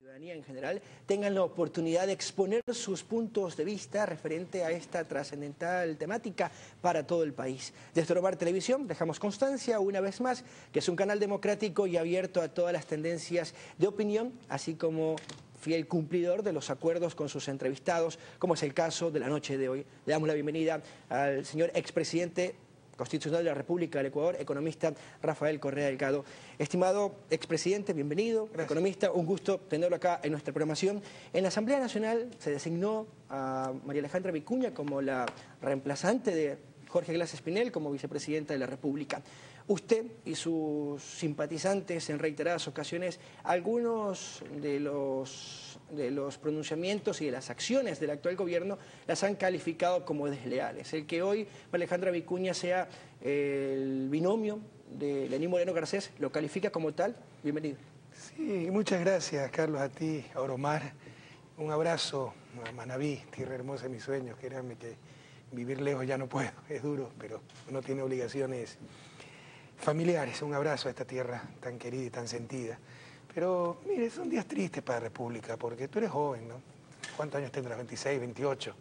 ciudadanía en general tengan la oportunidad de exponer sus puntos de vista referente a esta trascendental temática para todo el país. Desde Oromar Televisión dejamos constancia una vez más que es un canal democrático y abierto a todas las tendencias de opinión, así como fiel cumplidor de los acuerdos con sus entrevistados, como es el caso de la noche de hoy. Le damos la bienvenida al señor expresidente constitucional de la República del Ecuador, economista Rafael Correa Delgado. Estimado expresidente, bienvenido. Gracias. Economista, un gusto tenerlo acá en nuestra programación. En la Asamblea Nacional se designó a María Alejandra Vicuña como la reemplazante de Jorge Glass Espinel como vicepresidenta de la República. Usted y sus simpatizantes en reiteradas ocasiones, algunos de los pronunciamientos y de las acciones del actual gobierno las han calificado como desleales. El que hoy Alejandra Vicuña sea el binomio de Lenín Moreno Garcés, ¿lo califica como tal? Bienvenido. Sí, muchas gracias, Carlos, a ti, a Oromar. Un abrazo a Manabí, tierra hermosa de mis sueños. Créanme que vivir lejos ya no puedo, es duro, pero uno tiene obligaciones familiares. Un abrazo a esta tierra tan querida y tan sentida. Pero, mire, son días tristes para la República, porque tú eres joven, ¿no? ¿Cuántos años tendrás? 26, 28.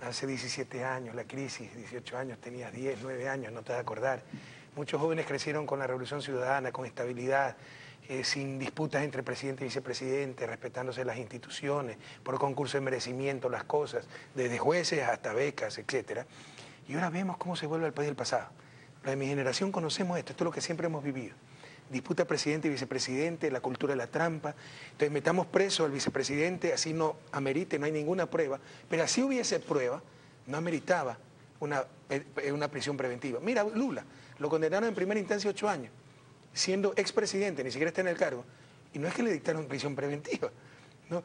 Hace 17 años la crisis, 18 años, tenías 10, 9 años, no te vas a acordar. Muchos jóvenes crecieron con la Revolución Ciudadana, con estabilidad, sin disputas entre presidente y vicepresidente, respetándose las instituciones, por concurso de merecimiento, las cosas, desde jueces hasta becas, etc. Y ahora vemos cómo se vuelve al país del pasado. Los de mi generación conocemos esto es lo que siempre hemos vivido. Disputa presidente y vicepresidente, la cultura de la trampa. Entonces metamos preso al vicepresidente, así no amerite, no hay ninguna prueba, pero así hubiese prueba, no ameritaba una prisión preventiva. Mira, Lula, lo condenaron en primera instancia 8 años, siendo expresidente, ni siquiera está en el cargo, y no es que le dictaron prisión preventiva, ¿no?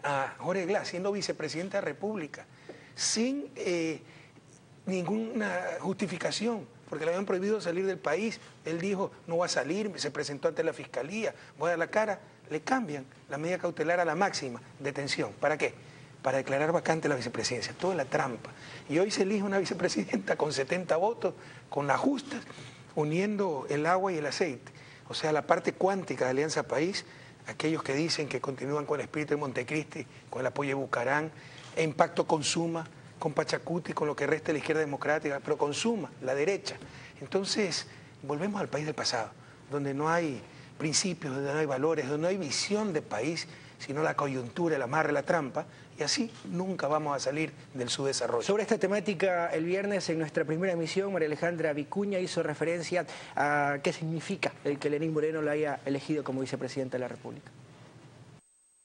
A Jorge Glass, siendo vicepresidente de la República, sin ninguna justificación, porque le habían prohibido salir del país. Él dijo, no va a salir, se presentó ante la Fiscalía, voy a dar la cara. Le cambian la medida cautelar a la máxima, detención. ¿Para qué? Para declarar vacante la vicepresidencia. Toda la trampa. Y hoy se elige una vicepresidenta con 70 votos, con las justas, uniendo el agua y el aceite. O sea, la parte cuántica de Alianza País, aquellos que dicen que continúan con el espíritu de Montecristi, con el apoyo de Bucarán, e Impacto con Suma, con Pachacuti, con lo que resta de la izquierda democrática, pero con Suma, la derecha. Entonces, volvemos al país del pasado, donde no hay principios, donde no hay valores, donde no hay visión de país, sino la coyuntura, el amarre, la trampa, y así nunca vamos a salir del subdesarrollo. Sobre esta temática, el viernes en nuestra primera emisión, María Alejandra Vicuña hizo referencia a qué significa el que Lenín Moreno la haya elegido como vicepresidenta de la República.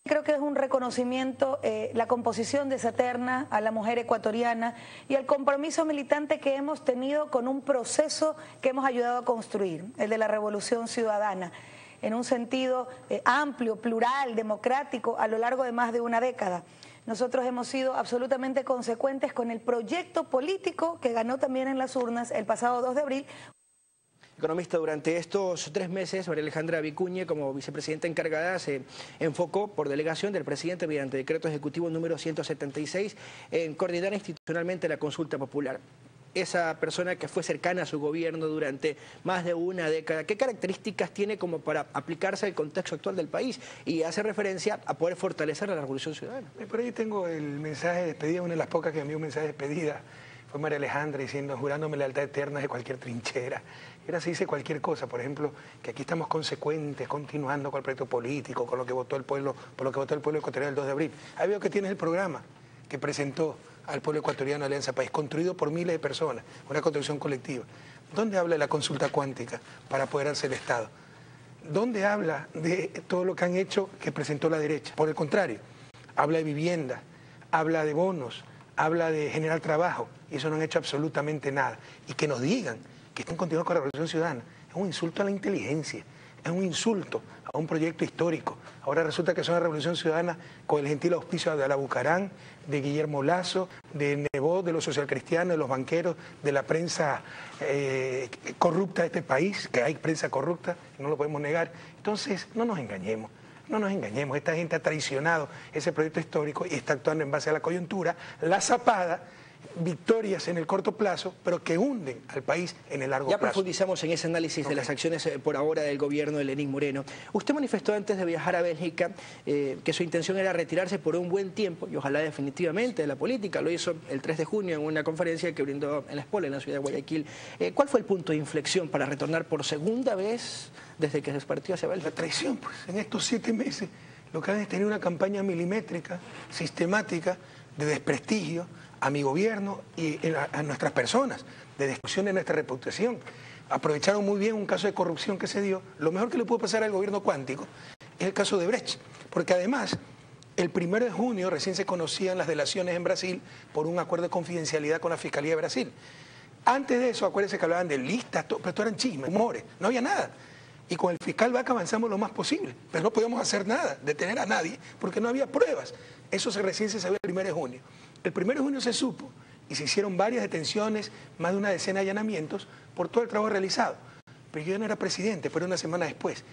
Creo que es un reconocimiento, la composición de esa terna a la mujer ecuatoriana y el compromiso militante que hemos tenido con un proceso que hemos ayudado a construir, el de la Revolución Ciudadana, en un sentido amplio, plural, democrático, a lo largo de más de una década. Nosotros hemos sido absolutamente consecuentes con el proyecto político que ganó también en las urnas el pasado 2 de abril. Economista, durante estos 3 meses, María Alejandra Vicuña, como vicepresidenta encargada, se enfocó por delegación del presidente mediante decreto ejecutivo número 176 en coordinar institucionalmente la consulta popular. Esa persona que fue cercana a su gobierno durante más de una década, ¿qué características tiene como para aplicarse al contexto actual del país? Y hace referencia a poder fortalecer a la Revolución Ciudadana. Por ahí tengo el mensaje de despedida, una de las pocas que envió un mensaje de despedida. Fue María Alejandra diciendo, jurándome lealtad eterna de cualquier trinchera. Y ahora se dice cualquier cosa, por ejemplo, que aquí estamos consecuentes, continuando con el proyecto político, con lo que votó el pueblo, por lo que votó el pueblo ecuatoriano el 2 de abril. Ahí veo que tienes el programa que presentó al pueblo ecuatoriano Alianza País, construido por miles de personas, una construcción colectiva. ¿Dónde habla de la consulta cuántica para apoderarse del Estado? ¿Dónde habla de todo lo que han hecho que presentó la derecha? Por el contrario, habla de vivienda, habla de bonos, habla de generar trabajo, y eso no han hecho absolutamente nada. Y que nos digan que están continuando con la Revolución Ciudadana es un insulto a la inteligencia, es un insulto a un proyecto histórico. Ahora resulta que son la Revolución Ciudadana con el gentil auspicio de la Bucarán, de Guillermo Lasso, de Nebot, de los socialcristianos, de los banqueros, de la prensa corrupta de este país, que hay prensa corrupta, no lo podemos negar. Entonces, no nos engañemos. No nos engañemos, esta gente ha traicionado ese proyecto histórico y está actuando en base a la coyuntura, la zapada, victorias en el corto plazo, pero que hunden al país en el largo plazo. Ya profundizamos en ese análisis de las acciones por ahora del gobierno de Lenín Moreno. Usted manifestó antes de viajar a Bélgica que su intención era retirarse por un buen tiempo y ojalá definitivamente de la política. Lo hizo el 3 de junio en una conferencia que brindó en la Espola, en la ciudad de Guayaquil. ¿Cuál fue el punto de inflexión para retornar por segunda vez desde que se partió hacia Bélgica? La traición, pues, en estos 7 meses lo que han es tener una campaña milimétrica, sistemática, de desprestigio a mi gobierno y a nuestras personas, de destrucción de nuestra reputación. Aprovecharon muy bien un caso de corrupción que se dio. Lo mejor que le pudo pasar al gobierno cuántico es el caso de Brecht, porque además el 1 de junio recién se conocían las delaciones en Brasil por un acuerdo de confidencialidad con la Fiscalía de Brasil. Antes de eso, acuérdense que hablaban de listas, pero esto eran chismes, rumores, no había nada. Y con el fiscal Vaca avanzamos lo más posible, pero no podíamos hacer nada, detener a nadie, porque no había pruebas. Eso recién se sabía el 1 de junio. El 1 de junio se supo y se hicieron varias detenciones, más de una decena de allanamientos por todo el trabajo realizado. Pero yo ya no era presidente, pero una semana después.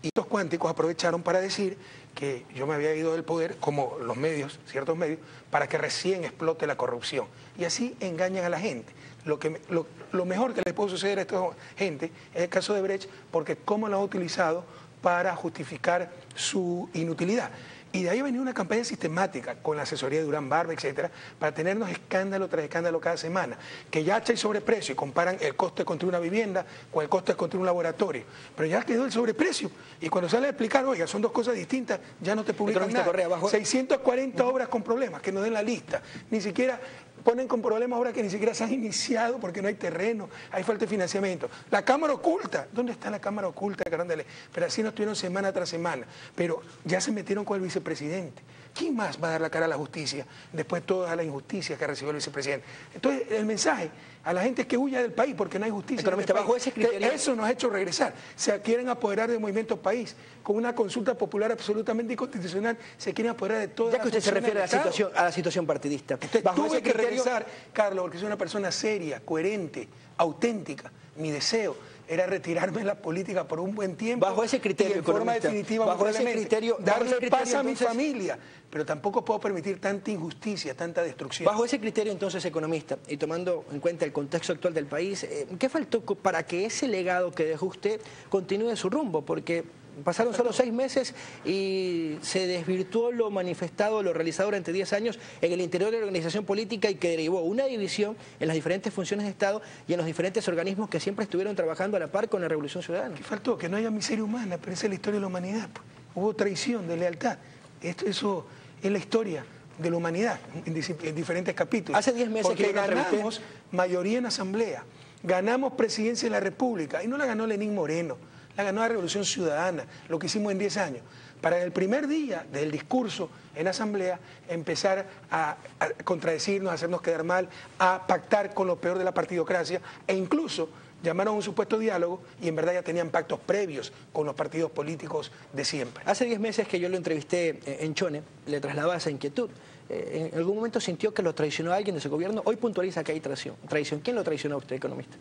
Y estos cuánticos aprovecharon para decir que yo me había ido del poder, como los medios, ciertos medios, para que recién explote la corrupción. Y así engañan a la gente. Lo mejor que le puede suceder a esta gente es el caso de Brecht, porque cómo lo han utilizado para justificar su inutilidad. Y de ahí venía una campaña sistemática con la asesoría de Durán Barba, etcétera, para tenernos escándalo tras escándalo cada semana, que ya hay sobreprecio y comparan el coste de construir una vivienda con el coste de construir un laboratorio. Pero ya quedó el sobreprecio. Y cuando sale a explicar, oiga, son dos cosas distintas, ya no te publican nada. Correa, 640 obras con problemas, que nos den la lista. Ni siquiera ponen con problemas obras que ni siquiera se han iniciado porque no hay terreno, hay falta de financiamiento. La cámara oculta, ¿dónde está la cámara oculta? Pero así nos tuvieron semana tras semana. Pero ya se metieron con el vicepresidente. ¿Quién más va a dar la cara a la justicia después de toda la injusticia que recibió el vicepresidente? Entonces, el mensaje a la gente es que huya del país porque no hay justicia. Economista, bajo ese criterio... Eso nos ha hecho regresar. Se quieren apoderar del movimiento país. Con una consulta popular absolutamente inconstitucional, se quieren apoderar de toda la... Ya que usted se refiere a la situación partidista. Bajo ese criterio... regresar, Carlos, porque soy una persona seria, coherente, auténtica. Mi deseo era retirarme de la política por un buen tiempo. Bajo ese criterio, y en forma definitiva, bajo ese criterio, darle paz a entonces, mi familia. Pero tampoco puedo permitir tanta injusticia, tanta destrucción. Bajo ese criterio, entonces, economista, y tomando en cuenta el contexto actual del país, ¿qué faltó para que ese legado que dejó usted continúe su rumbo? Porque pasaron solo 6 meses y se desvirtuó lo manifestado, lo realizado durante 10 años en el interior de la organización política y que derivó una división en las diferentes funciones de Estado y en los diferentes organismos que siempre estuvieron trabajando a la par con la Revolución Ciudadana. ¿Qué faltó? Que no haya miseria humana, pero esa es la historia de la humanidad. Hubo traición, de lealtad. Eso es la historia de la humanidad en diferentes capítulos. Hace 10 meses porque que ganamos mayoría en asamblea, ganamos presidencia de la República y no la ganó Lenín Moreno. La ganó la Revolución Ciudadana, lo que hicimos en 10 años. Para el primer día del discurso en asamblea empezar a contradecirnos, a hacernos quedar mal, a pactar con lo peor de la partidocracia e incluso llamaron a un supuesto diálogo y en verdad ya tenían pactos previos con los partidos políticos de siempre. Hace 10 meses que yo lo entrevisté en Chone, le trasladaba esa inquietud. ¿En algún momento sintió que lo traicionó a alguien de su gobierno? Hoy puntualiza que hay traición. ¿Quién lo traicionó a usted, economista?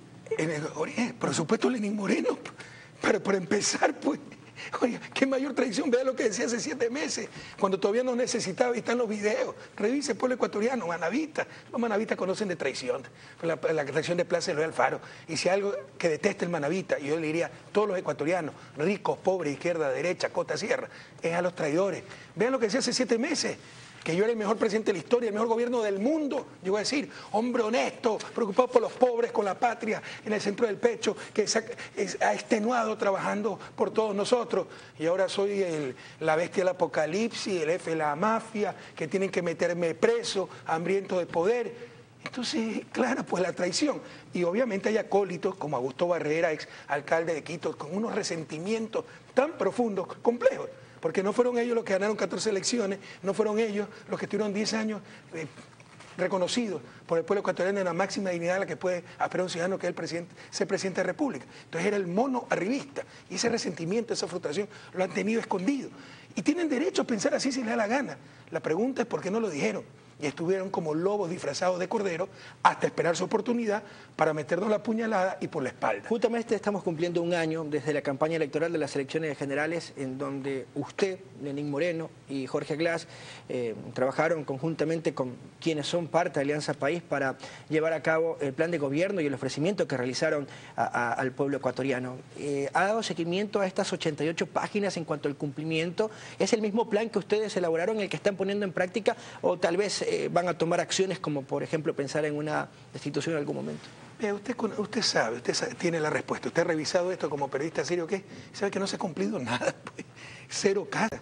Por supuesto Lenín Moreno. Pero por empezar, pues, oiga, qué mayor traición, vea lo que decía hace 7 meses, cuando todavía no necesitaba y están los videos. Revise el pueblo ecuatoriano, manavistas. Los manavistas conocen de traición, la traición de Plaza Eloy Alfaro. Y si algo que deteste el manavista, y yo le diría, todos los ecuatorianos, ricos, pobres, izquierda, derecha, costa, sierra, es a los traidores. Vean lo que decía hace 7 meses. Que yo era el mejor presidente de la historia, el mejor gobierno del mundo. Yo voy a decir, hombre honesto, preocupado por los pobres, con la patria en el centro del pecho, que ha extenuado trabajando por todos nosotros. Y ahora soy la bestia del apocalipsis, el jefe de la mafia, que tienen que meterme preso, hambriento de poder. Entonces, claro, pues la traición. Y obviamente hay acólitos como Augusto Barrera, ex alcalde de Quito, con unos resentimientos tan profundos, complejos. Porque no fueron ellos los que ganaron 14 elecciones, no fueron ellos los que estuvieron 10 años reconocidos por el pueblo ecuatoriano en la máxima dignidad a la que puede aspirar un ciudadano que es ser presidente de la República. Entonces era el mono arribista y ese resentimiento, esa frustración lo han tenido escondido. Y tienen derecho a pensar así si les da la gana. La pregunta es por qué no lo dijeron. y estuvieron como lobos disfrazados de cordero hasta esperar su oportunidad para meternos la puñalada y por la espalda. Justamente estamos cumpliendo un año desde la campaña electoral de las elecciones generales, en donde usted, Lenín Moreno y Jorge Glass trabajaron conjuntamente con quienes son parte de Alianza País para llevar a cabo el plan de gobierno y el ofrecimiento que realizaron al pueblo ecuatoriano. ¿Ha dado seguimiento a estas 88 páginas en cuanto al cumplimiento? ¿Es el mismo plan que ustedes elaboraron el que están poniendo en práctica, o tal vez van a tomar acciones como, por ejemplo, pensar en una destitución en algún momento? Usted sabe, tiene la respuesta. Usted ha revisado esto como periodista serio, ¿qué? Sabe que no se ha cumplido nada, pues. Cero cara,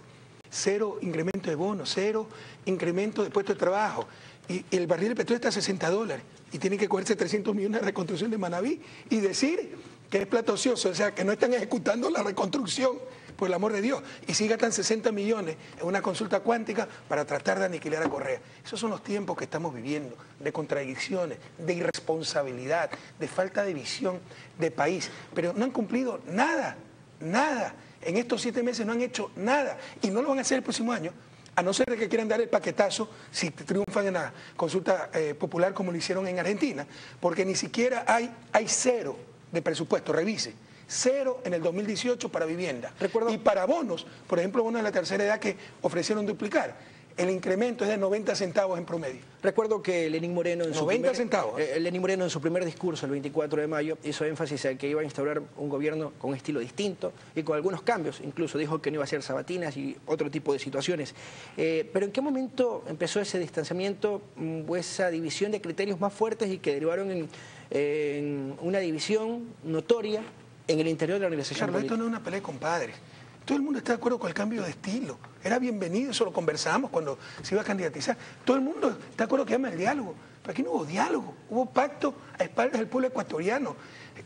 cero incremento de bonos, cero incremento de puestos de trabajo. Y el barril de petróleo está a $60 y tienen que cogerse 300 millones de reconstrucción de Manabí y decir que es plata ociosa, o sea, que no están ejecutando la reconstrucción, por el amor de Dios, y sí gastan 60 millones en una consulta cuántica para tratar de aniquilar a Correa. Esos son los tiempos que estamos viviendo, de contradicciones, de irresponsabilidad, de falta de visión de país. Pero no han cumplido nada, nada. En estos 7 meses no han hecho nada y no lo van a hacer el próximo año, a no ser de que quieran dar el paquetazo si triunfan en la consulta popular como lo hicieron en Argentina, porque ni siquiera hay cero de presupuesto, revise. Cero en el 2018 para vivienda. Recuerdo... Y para bonos, por ejemplo, bonos de la tercera edad que ofrecieron duplicar, el incremento es de 90 centavos en promedio. Recuerdo que Lenín Moreno en Lenín Moreno en su primer discurso, el 24 de mayo, hizo énfasis en que iba a instaurar un gobierno con estilo distinto y con algunos cambios. Incluso dijo que no iba a hacer sabatinas y otro tipo de situaciones. Pero ¿en qué momento empezó ese distanciamiento o esa división de criterios más fuertes y que derivaron en una división notoria en el interior de la organización Carlos, política? esto no es una pelea de compadres. Todo el mundo está de acuerdo con el cambio de estilo. Era bienvenido, eso lo conversamos cuando se iba a candidatizar. Todo el mundo está de acuerdo que llama el diálogo. Pero aquí no hubo diálogo, hubo pacto a espaldas del pueblo ecuatoriano.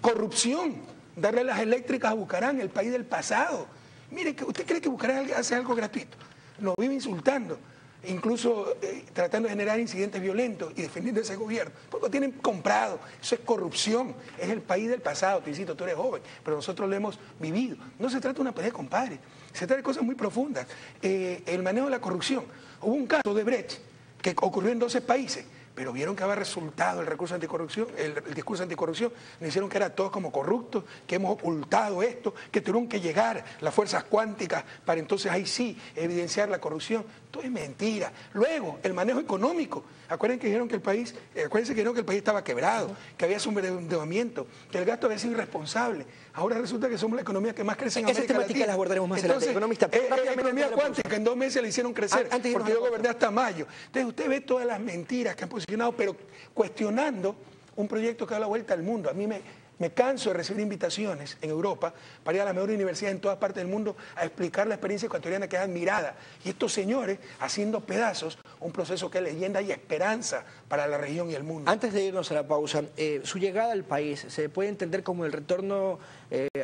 Corrupción, darle las eléctricas a Bucarán, el país del pasado. Mire, ¿usted cree que Bucarán hace algo gratuito? Nos vive insultando, incluso tratando de generar incidentes violentos y defendiendo ese gobierno, porque lo tienen comprado. Eso es corrupción, es el país del pasado. Te insisto, tú eres joven, pero nosotros lo hemos vivido. No se trata de una pelea de compadres, se trata de cosas muy profundas. El manejo de la corrupción. Hubo un caso de Brecht que ocurrió en 12 países, pero vieron que había resultado el recurso anticorrupción, el discurso anticorrupción, le hicieron que era todos como corruptos, que hemos ocultado esto, que tuvieron que llegar las fuerzas cuánticas para entonces ahí sí evidenciar la corrupción. Todo es mentira. Luego, el manejo económico. Acuérdense que dijeron que el país estaba quebrado, que había sobreendeudamiento, que el gasto había sido irresponsable. Ahora resulta que somos la economía que más crece en América Latina. Esas temáticas las abordaremos más adelante. Economista, economía cuántica, en 2 meses la hicieron crecer, porque yo goberné hasta mayo. Entonces usted ve todas las mentiras que han posicionado, pero cuestionando un proyecto que da la vuelta al mundo. A mí me canso de recibir invitaciones en Europa para ir a las mejores universidades en todas partes del mundo a explicar la experiencia ecuatoriana, que es admirada. Y estos señores haciendo pedazos un proceso que es leyenda y esperanza para la región y el mundo. Antes de irnos a la pausa, su llegada al país se puede entender como el retorno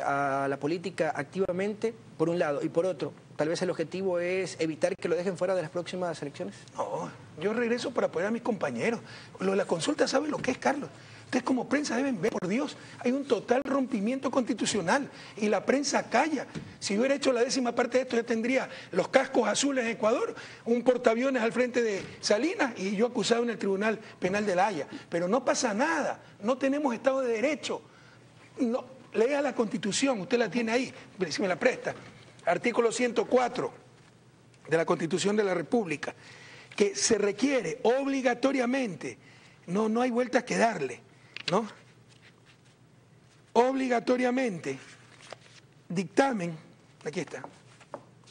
a la política activamente, por un lado, y por otro, tal vez el objetivo es evitar que lo dejen fuera de las próximas elecciones. No, yo regreso para apoyar a mis compañeros. Lo de la consulta sabe lo que es, Carlos. Ustedes como prensa deben ver, por Dios, hay un total rompimiento constitucional y la prensa calla. Si yo hubiera hecho la 10ª parte de esto, ya tendría los cascos azules en Ecuador, un portaaviones al frente de Salinas y yo acusado en el Tribunal Penal de La Haya. Pero no pasa nada, no tenemos Estado de Derecho. No, lea la Constitución, usted la tiene ahí, si me la presta. Artículo 104 de la Constitución de la República, que se requiere obligatoriamente, no hay vueltas que darle, ¿no? Obligatoriamente, dictamen, aquí está.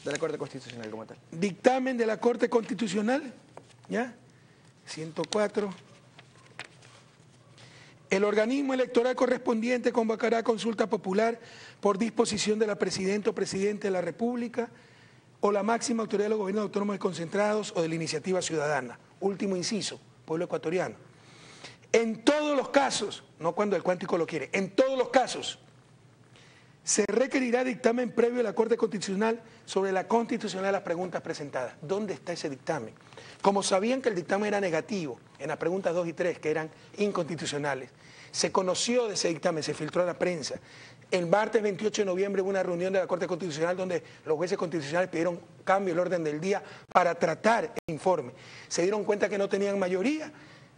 De la Corte Constitucional como tal. Dictamen de la Corte Constitucional, ¿ya? 104. El organismo electoral correspondiente convocará consulta popular por disposición de la Presidenta o Presidente de la República o la máxima autoridad de los gobiernos autónomos desconcentrados o de la iniciativa ciudadana. Último inciso, pueblo ecuatoriano. En todos los casos, no cuando el cuántico lo quiere, en todos los casos, se requerirá dictamen previo de la Corte Constitucional sobre la constitucionalidad de las preguntas presentadas. ¿Dónde está ese dictamen? Como sabían que el dictamen era negativo en las preguntas 2 y 3, que eran inconstitucionales, se conoció de ese dictamen, se filtró a la prensa. El martes 28 de noviembre hubo una reunión de la Corte Constitucional donde los jueces constitucionales pidieron cambio del orden del día para tratar el informe. Se dieron cuenta que no tenían mayoría,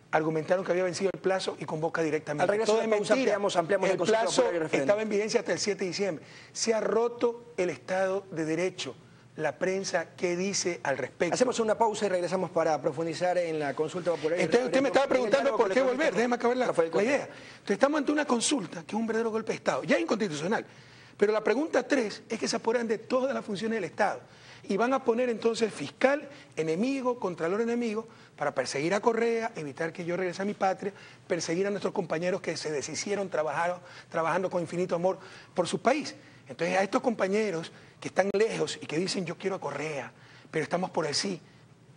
argumentaron que había vencido el plazo y convoca directamente. Al regreso Todo de es la pausa mentira. ampliamos El plazo referéndum. estaba en vigencia hasta el 7 de diciembre. Se ha roto el Estado de Derecho. La prensa, ¿qué dice al respecto? Hacemos una pausa y regresamos para profundizar en la consulta popular. Entonces usted me estaba preguntando por qué volver, déjeme acabar la idea. Entonces estamos ante una consulta que es un verdadero golpe de Estado, ya inconstitucional. Pero la pregunta 3 es que se apoderan de todas las funciones del Estado. Y van a poner entonces fiscal, enemigo, contralor enemigo, para perseguir a Correa, evitar que yo regrese a mi patria, perseguir a nuestros compañeros que se deshicieron trabajando con infinito amor por su país. Entonces a estos compañeros que están lejos y que dicen yo quiero a Correa, pero estamos por el sí,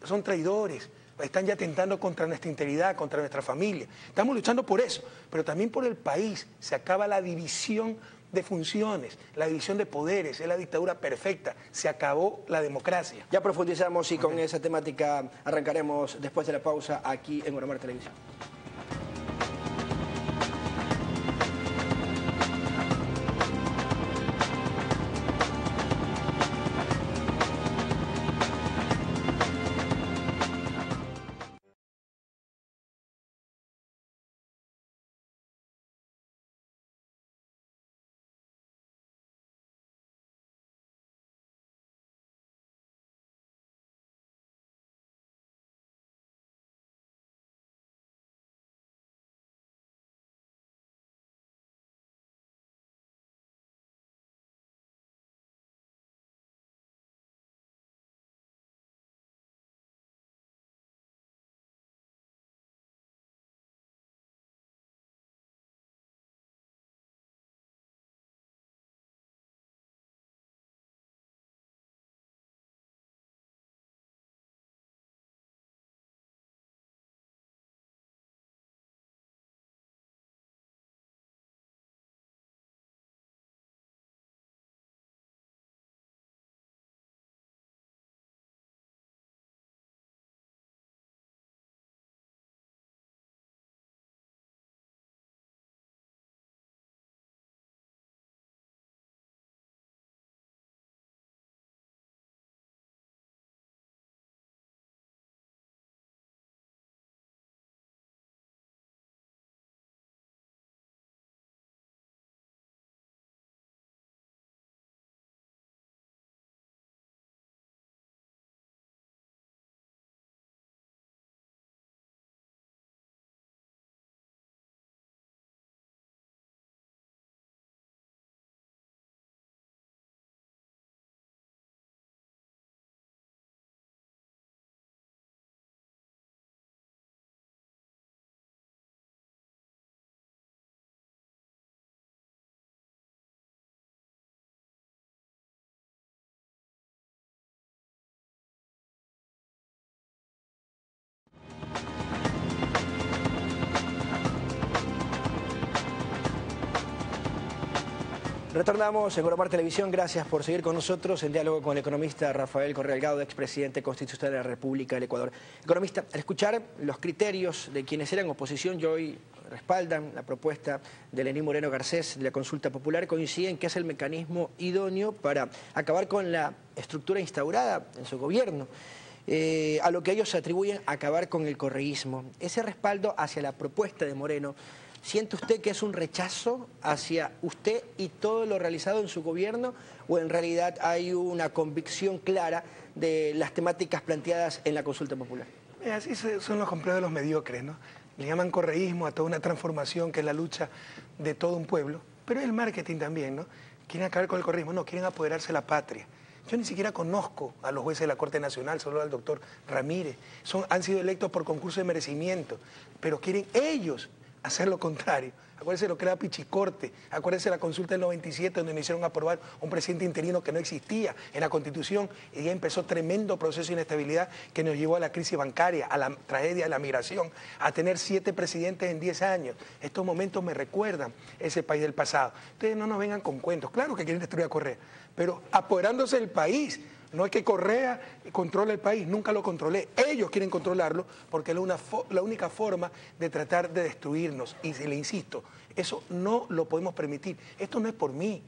son traidores, están ya atentando contra nuestra integridad, contra nuestra familia. Estamos luchando por eso, pero también por el país. Se acaba la división de funciones, la división de poderes, es la dictadura perfecta, se acabó la democracia. Ya profundizamos y con esa temática arrancaremos después de la pausa aquí en Oromar Televisión. Retornamos en Oromar Televisión. Gracias por seguir con nosotros en diálogo con el economista Rafael Correa Delgado, expresidente constitucional de la República del Ecuador. Economista, al escuchar los criterios de quienes eran oposición y hoy respaldan la propuesta de Lenín Moreno Garcés de la consulta popular, coinciden que es el mecanismo idóneo para acabar con la estructura instaurada en su gobierno. A lo que ellos se atribuyen acabar con el correísmo. Ese respaldo hacia la propuesta de Moreno, ¿siente usted que es un rechazo hacia usted y todo lo realizado en su gobierno o en realidad hay una convicción clara de las temáticas planteadas en la consulta popular? Así son los complejos de los mediocres, ¿no? Le llaman correísmo a toda una transformación que es la lucha de todo un pueblo, pero es el marketing también, ¿no? Quieren acabar con el correísmo, no, quieren apoderarse de la patria. Yo ni siquiera conozco a los jueces de la Corte Nacional, solo al doctor Ramírez. Han sido electos por concurso de merecimiento, pero quieren ellos hacer lo contrario. Acuérdense lo que era Pichicorte, acuérdense la consulta del 97 donde nos hicieron aprobar un presidente interino que no existía en la Constitución y ya empezó tremendo proceso de inestabilidad que nos llevó a la crisis bancaria, a la tragedia de la migración, a tener 7 presidentes en 10 años. Estos momentos me recuerdan ese país del pasado. Ustedes no nos vengan con cuentos, claro que quieren destruir a Correa, pero apoderándose del país. No es que Correa controle el país, nunca lo controlé. Ellos quieren controlarlo porque es la única forma de tratar de destruirnos. Y le insisto, eso no lo podemos permitir. Esto no es por mí.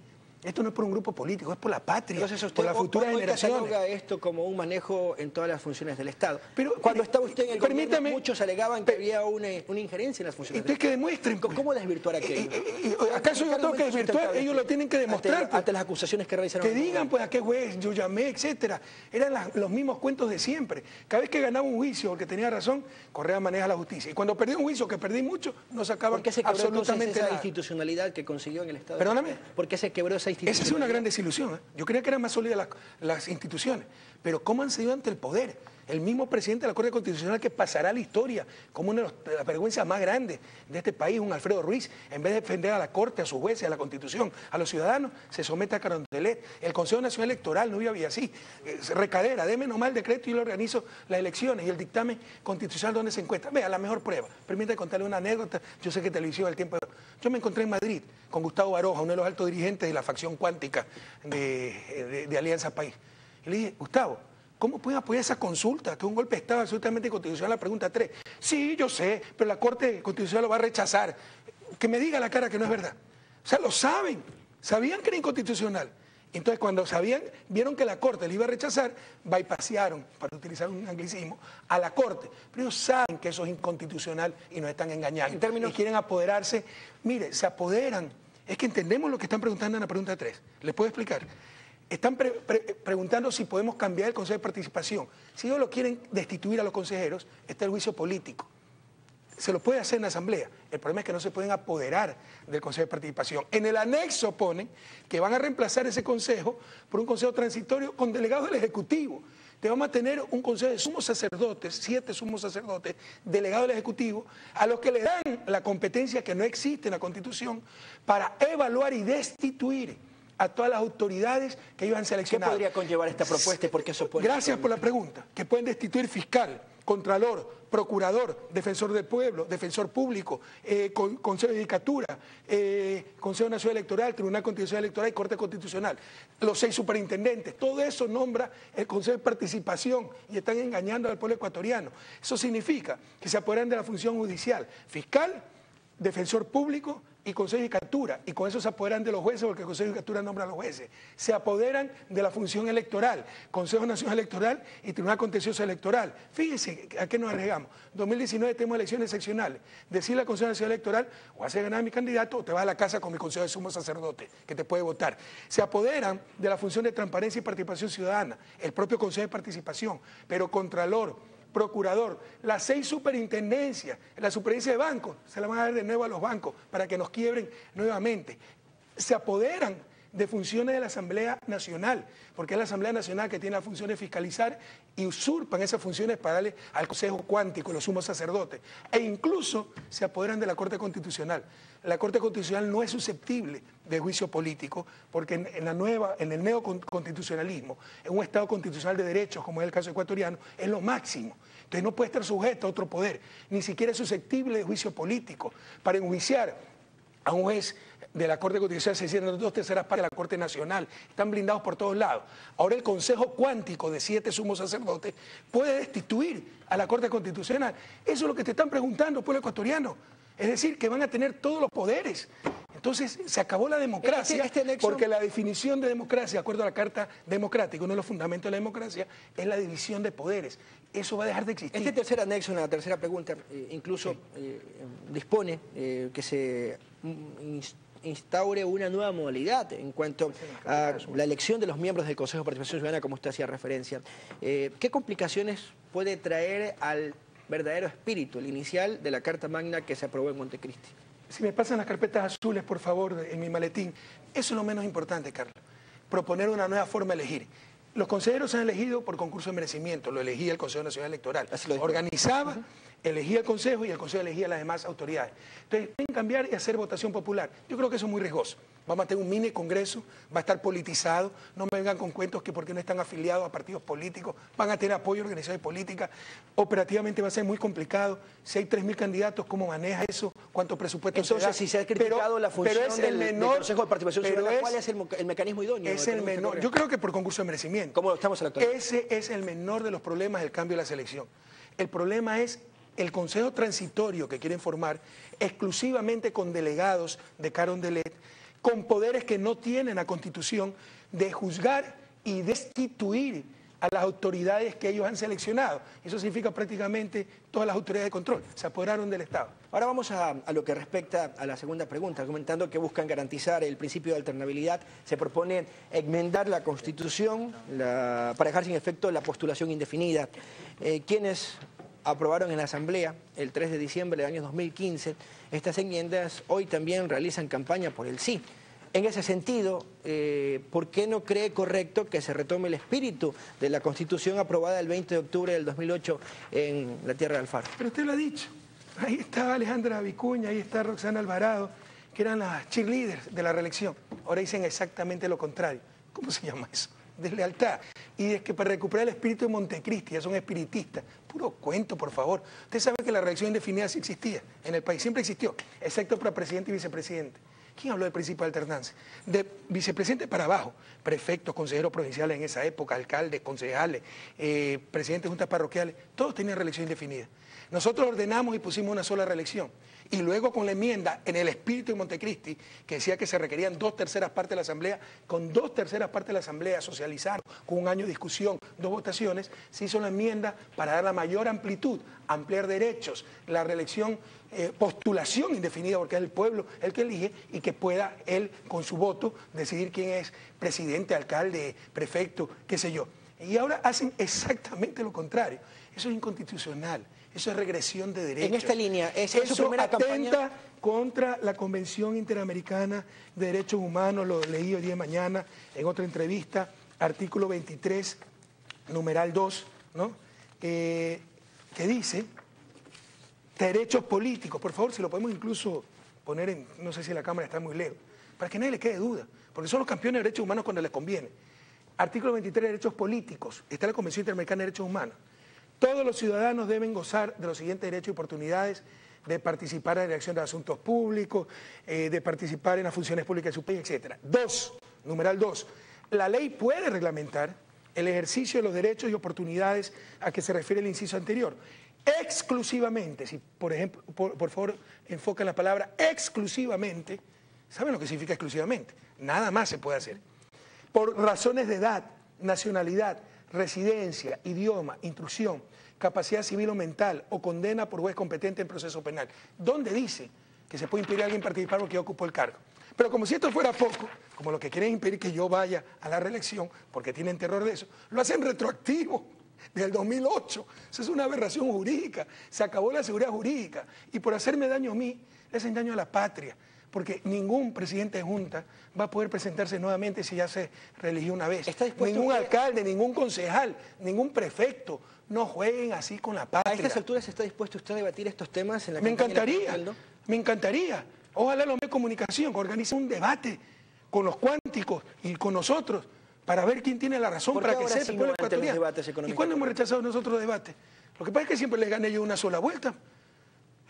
Esto no es por un grupo político, es por la patria, entonces por las futuras generaciones. Cataloga esto como un manejo en todas las funciones del Estado. Pero cuando estaba usted en el gobierno, permítame, muchos alegaban que había una injerencia en las funciones del Entonces que demuestren. Estado. ¿Cómo desvirtuar aquello? ¿Acaso yo tengo que desvirtuar? Ellos lo tienen que demostrar. Ante las acusaciones que realizaron. Que digan, pues, a qué juez yo llamé, etcétera. Eran los mismos cuentos de siempre. Cada vez que ganaba un juicio, porque tenía razón, Correa maneja la justicia. Y cuando perdí un juicio, que perdí mucho, no sacaban absolutamente esa nada. institucionalidad que consiguió en el Estado. Perdóname. ¿Por qué se quebró esa institucionalidad? Esa es una gran desilusión, ¿eh? Yo creía que eran más sólidas las instituciones, pero ¿cómo han cedido ante el poder? El mismo presidente de la Corte Constitucional que pasará a la historia como una de las vergüenzas más grandes de este país, un Alfredo Ruiz, en vez de defender a la Corte, a sus jueces, a la Constitución, a los ciudadanos, se somete a Carondelet. El Consejo Nacional Electoral no había así. Recadera, deme nomás el decreto y yo le organizo las elecciones y el dictamen constitucional donde se encuentra. Vea, la mejor prueba. Permítame contarle una anécdota. Yo sé que televisión el tiempo. Yo me encontré en Madrid con Gustavo Baroja, uno de los altos dirigentes de la facción cuántica de Alianza País. Y le dije, Gustavo, ¿cómo pueden apoyar esa consulta? Que es un golpe de Estado absolutamente constitucional, la pregunta 3. Sí, yo sé, pero la Corte Constitucional lo va a rechazar. Que me diga a la cara que no es verdad. O sea, lo saben, sabían que era inconstitucional. Entonces, cuando vieron que la Corte le iba a rechazar, bypasearon, para utilizar un anglicismo, a la Corte. Pero ellos saben que eso es inconstitucional y nos están engañando. Y quieren apoderarse. Mire, se apoderan. Es que entendemos lo que están preguntando en la pregunta 3. ¿Les puedo explicar? Están preguntando si podemos cambiar el Consejo de Participación. Si ellos lo quieren destituir a los consejeros, está el juicio político. Se lo puede hacer en la Asamblea. El problema es que no se pueden apoderar del Consejo de Participación. En el anexo ponen que van a reemplazar ese consejo por un consejo transitorio con delegados del Ejecutivo. Te vamos a tener un consejo de sumos sacerdotes, 7 sumos sacerdotes, delegados del Ejecutivo, a los que le dan la competencia que no existe en la Constitución para evaluar y destituir a todas las autoridades que ellos han seleccionado. ¿Qué podría conllevar esta propuesta y por qué eso puede? Gracias por la pregunta. Que pueden destituir fiscal, contralor, procurador, defensor del pueblo, defensor público, Consejo de Judicatura, Consejo Nacional Electoral, Tribunal Constitucional Electoral y Corte Constitucional. Los 6 superintendentes. Todo eso nombra el Consejo de Participación y están engañando al pueblo ecuatoriano. Eso significa que se apoderan de la función judicial, fiscal, defensor público y Consejo de Judicatura, y con eso se apoderan de los jueces porque el Consejo de Judicatura nombra a los jueces. Se apoderan de la función electoral, Consejo Nacional Electoral y Tribunal Contencioso Electoral. Fíjense a qué nos arriesgamos. 2019 tenemos elecciones seccionales. Decirle al Consejo Nacional Electoral, o hace ganar a mi candidato o te vas a la casa con mi Consejo de Sumo Sacerdote, que te puede votar. Se apoderan de la función de transparencia y participación ciudadana, el propio Consejo de Participación, pero Contralor, Procurador, las 6 superintendencias, la superintendencia de bancos, se la van a dar de nuevo a los bancos para que nos quiebren nuevamente. Se apoderan de funciones de la Asamblea Nacional, porque es la Asamblea Nacional que tiene la función de fiscalizar y usurpan esas funciones para darle al Consejo Cuántico, los sumos sacerdotes, e incluso se apoderan de la Corte Constitucional. La Corte Constitucional no es susceptible de juicio político, porque en el neoconstitucionalismo, en un Estado constitucional de derechos, como es el caso ecuatoriano, es lo máximo. Entonces no puede estar sujeto a otro poder, ni siquiera es susceptible de juicio político. Para enjuiciar a un juez de la Corte Constitucional se hicieron 2/3 partes de la Corte Nacional, están blindados por todos lados. Ahora el Consejo Cuántico de 7 sumos sacerdotes puede destituir a la Corte Constitucional. Eso es lo que te están preguntando, pueblo ecuatoriano. Es decir, que van a tener todos los poderes. Entonces, se acabó la democracia, porque la definición de democracia, de acuerdo a la Carta Democrática, uno de los fundamentos de la democracia, es la división de poderes. Eso va a dejar de existir. Este tercer anexo, una tercera pregunta, incluso dispone que se instaure una nueva modalidad en cuanto a la elección de los miembros del Consejo de Participación Ciudadana, como usted hacía referencia. ¿Qué complicaciones puede traer al verdadero espíritu, el inicial de la Carta Magna que se aprobó en Montecristi? Si me pasan las carpetas azules, por favor, en mi maletín. Eso es lo menos importante, Carlos. Proponer una nueva forma de elegir. Los consejeros se han elegido por concurso de merecimiento, lo elegía el Consejo Nacional Electoral. Organizaba, elegía el Consejo y el Consejo elegía a las demás autoridades. Entonces, pueden cambiar y hacer votación popular. Yo creo que eso es muy riesgoso. Vamos a tener un mini congreso, va a estar politizado, no me vengan con cuentos que porque no están afiliados a partidos políticos, van a tener apoyo de organizaciones políticas, operativamente va a ser muy complicado, si hay 3.000 candidatos, ¿cómo maneja eso? ¿Cuánto presupuesto se da? Entonces, si se ha criticado la función del Consejo de Participación Ciudadana, ¿cuál es el mecanismo idóneo? Es el menor, yo creo que por concurso de merecimiento. ¿Cómo estamos en la actualidad? Ese es el menor de los problemas del cambio de la selección. El problema es el Consejo Transitorio que quieren formar exclusivamente con delegados de Carondelet, con poderes que no tienen la Constitución de juzgar y destituir a las autoridades que ellos han seleccionado. Eso significa prácticamente todas las autoridades de control, se apoderaron del Estado. Ahora vamos a lo que respecta a la segunda pregunta, comentando que buscan garantizar el principio de alternabilidad. Se propone enmendar la Constitución para dejar sin efecto la postulación indefinida. Quienes aprobaron en la Asamblea el 3 de diciembre del año 2015, estas enmiendas hoy también realizan campaña por el sí. En ese sentido, ¿por qué no cree correcto que se retome el espíritu de la Constitución aprobada el 20 de octubre del 2008 en la tierra de Alfaro? Pero usted lo ha dicho, ahí está Alejandra Vicuña, ahí está Roxana Alvarado, que eran las cheerleaders de la reelección. Ahora dicen exactamente lo contrario. ¿Cómo se llama eso? Deslealtad. Y es que para recuperar el espíritu de Montecristi, ya son espiritistas. Puro cuento, por favor. Usted sabe que la reelección indefinida sí existía en el país, siempre existió, excepto para presidente y vicepresidente. ¿Quién habló del principio de alternancia? De vicepresidente para abajo, prefectos, consejeros provinciales en esa época, alcaldes, concejales, presidentes de juntas parroquiales, todos tenían reelección indefinida. Nosotros ordenamos y pusimos una sola reelección. Y luego con la enmienda, en el espíritu de Montecristi, que decía que se requerían 2/3 partes de la Asamblea, con 2/3 partes de la Asamblea socializaron, con un año de discusión, 2 votaciones, se hizo la enmienda para dar la mayor amplitud, ampliar derechos, la reelección, postulación indefinida, porque es el pueblo el que elige, y que pueda él, con su voto, decidir quién es presidente, alcalde, prefecto, qué sé yo. Y ahora hacen exactamente lo contrario. Eso es inconstitucional. Eso es regresión de derechos. En esta línea, eso atenta contra la Convención Interamericana de Derechos Humanos, lo leí hoy día de mañana en otra entrevista, artículo 23, numeral 2, ¿no? Que dice derechos políticos. Por favor, si lo podemos incluso poner en, no sé si la cámara está muy lejos, para que nadie le quede duda, porque son los campeones de derechos humanos cuando les conviene. Artículo 23, derechos políticos. Está la Convención Interamericana de Derechos Humanos. Todos los ciudadanos deben gozar de los siguientes derechos y oportunidades: de participar en la dirección de asuntos públicos, de participar en las funciones públicas de su país, etc. 2, numeral 2, la ley puede reglamentar el ejercicio de los derechos y oportunidades a que se refiere el inciso anterior, exclusivamente, si por ejemplo, por favor enfoquen la palabra exclusivamente. ¿Saben lo que significa exclusivamente? Nada más se puede hacer. Por razones de edad, nacionalidad, residencia, idioma, instrucción, capacidad civil o mental o condena por juez competente en proceso penal. ¿Dónde dice que se puede impedir a alguien participar porque ya ocupó el cargo? Pero como si esto fuera poco, como lo que quieren impedir que yo vaya a la reelección, porque tienen terror de eso, lo hacen retroactivo del 2008. Eso es una aberración jurídica. Se acabó la seguridad jurídica. Y por hacerme daño a mí, le hacen daño a la patria. Porque ningún presidente de junta va a poder presentarse nuevamente si ya se reeligió una vez. Ningún alcalde, ningún concejal, ningún prefecto. No jueguen así con la patria. ¿A estas alturas está dispuesto usted a debatir estos temas en la campaña? Me encantaría. Ojalá los medios de comunicación organicen un debate con los cuánticos y con nosotros para ver quién tiene la razón, para que sepa el pueblo ecuatoriano. ¿Y cuándo hemos rechazado nosotros los debates? Lo que pasa es que siempre les gané yo una sola vuelta.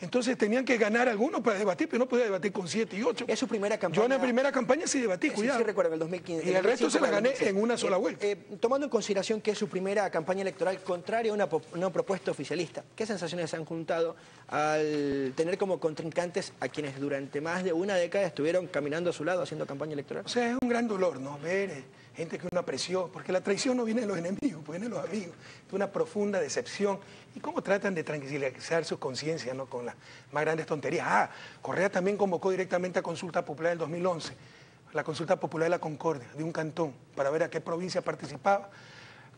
Entonces tenían que ganar algunos para debatir, pero no podía debatir con 7 y 8. Es su primera campaña. Yo en la primera campaña sí debatí, cuidado. Sí, recuerdo, en el 2015. Y el resto se la gané en una sola vuelta. Tomando en consideración que es su primera campaña electoral contraria a una propuesta oficialista, ¿qué sensaciones han juntado al tener como contrincantes a quienes durante más de una década estuvieron caminando a su lado haciendo campaña electoral? O sea, es un gran dolor, ¿no? Ver gente que uno apreció, porque la traición no viene de los enemigos, viene de los amigos. Es una profunda decepción. Y cómo tratan de tranquilizar su conciencia, ¿no? Con las más grandes tonterías. Correa también convocó directamente a consulta popular del 2011, la consulta popular de la Concordia, de un cantón, para ver a qué provincia participaba,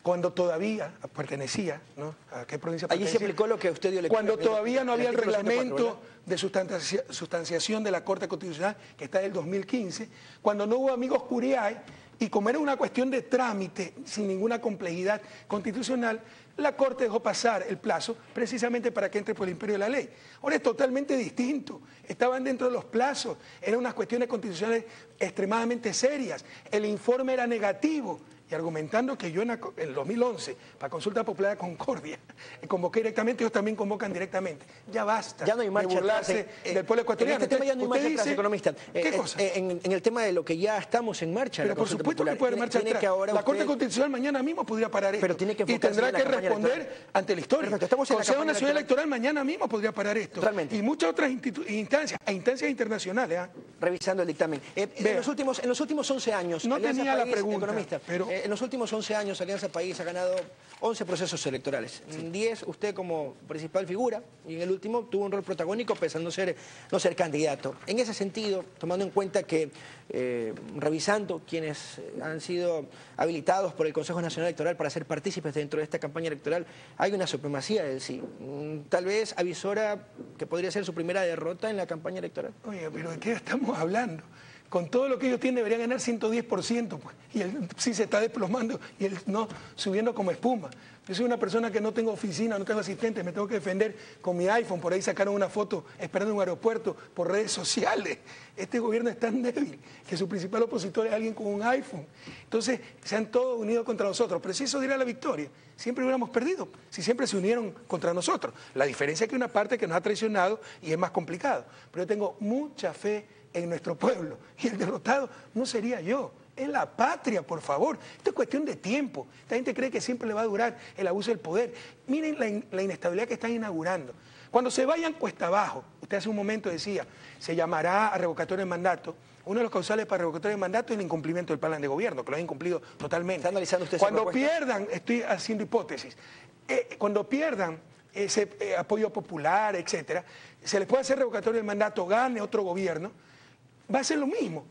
cuando todavía pertenecía, ¿no? ¿A qué provincia pertenecía? Allí se aplicó lo que usted dio lectura. Cuando todavía no había el reglamento de sustanciación de la Corte Constitucional, que está del 2015, cuando no hubo amigos Curiay, Y como era una cuestión de trámite, sin ninguna complejidad constitucional, la Corte dejó pasar el plazo precisamente para que entre por el imperio de la ley. Ahora es totalmente distinto. Estaban dentro de los plazos, eran unas cuestiones constitucionales extremadamente serias. El informe era negativo. Y argumentando que yo en el 2011, para Consulta Popular de Concordia, convoqué directamente, ellos también convocan directamente. Ya basta ya no hay marcha de burlarse del pueblo ecuatoriano. En este tema ya no hay marcha atrás, economista. ¿Qué cosa? En el tema de lo que ya estamos en marcha. Pero por supuesto que puede haber marcha atrás. La Corte Constitucional mañana mismo podría parar esto. Pero tiene que y tendrá que responder electoral ante la historia. Perfecto, estamos en Consejo la Nacional Electoral mañana mismo podría parar esto. Totalmente. Y muchas otras instancias, e instancias internacionales. Revisando el dictamen. En los últimos 11 años, no Alianza tenía la País, pregunta, economista, pero en los últimos 11 años Alianza País ha ganado 11 procesos electorales. En 10 usted como principal figura y en el último tuvo un rol protagónico pese a no ser candidato. En ese sentido, tomando en cuenta que revisando quienes han sido habilitados por el Consejo Nacional Electoral para ser partícipes dentro de esta campaña electoral, hay una supremacía del sí. Tal vez avisora que podría ser su primera derrota en la campaña electoral. Oye, pero ¿de qué estamos hablando? Con todo lo que ellos tienen deberían ganar 110%, pues, y él sí se está desplomando y él no subiendo como espuma. Yo soy una persona que no tengo oficina, no tengo asistente, me tengo que defender con mi iPhone, por ahí sacaron una foto esperando en un aeropuerto por redes sociales. Este gobierno es tan débil que su principal opositor es alguien con un iPhone. Entonces se han todos unido contra nosotros, pero si eso diera la victoria, siempre hubiéramos perdido, si siempre se unieron contra nosotros. La diferencia es que una parte que nos ha traicionado y es más complicado, pero yo tengo mucha fe en nuestro pueblo, y el derrotado no sería yo, es la patria, por favor. Esto es cuestión de tiempo. Esta gente cree que siempre le va a durar el abuso del poder. Miren la inestabilidad que están inaugurando. Cuando se vayan cuesta abajo, usted hace un momento decía, se llamará a revocatorio de mandato. Uno de los causales para revocatorio de mandato es el incumplimiento del plan de gobierno, que lo han incumplido totalmente. ¿Está analizando usted cuando esa propuesta? pierdan, estoy haciendo hipótesis, cuando pierdan ese apoyo popular, etcétera, se les puede hacer revocatorio de mandato, gane otro gobierno, va a ser lo mismo.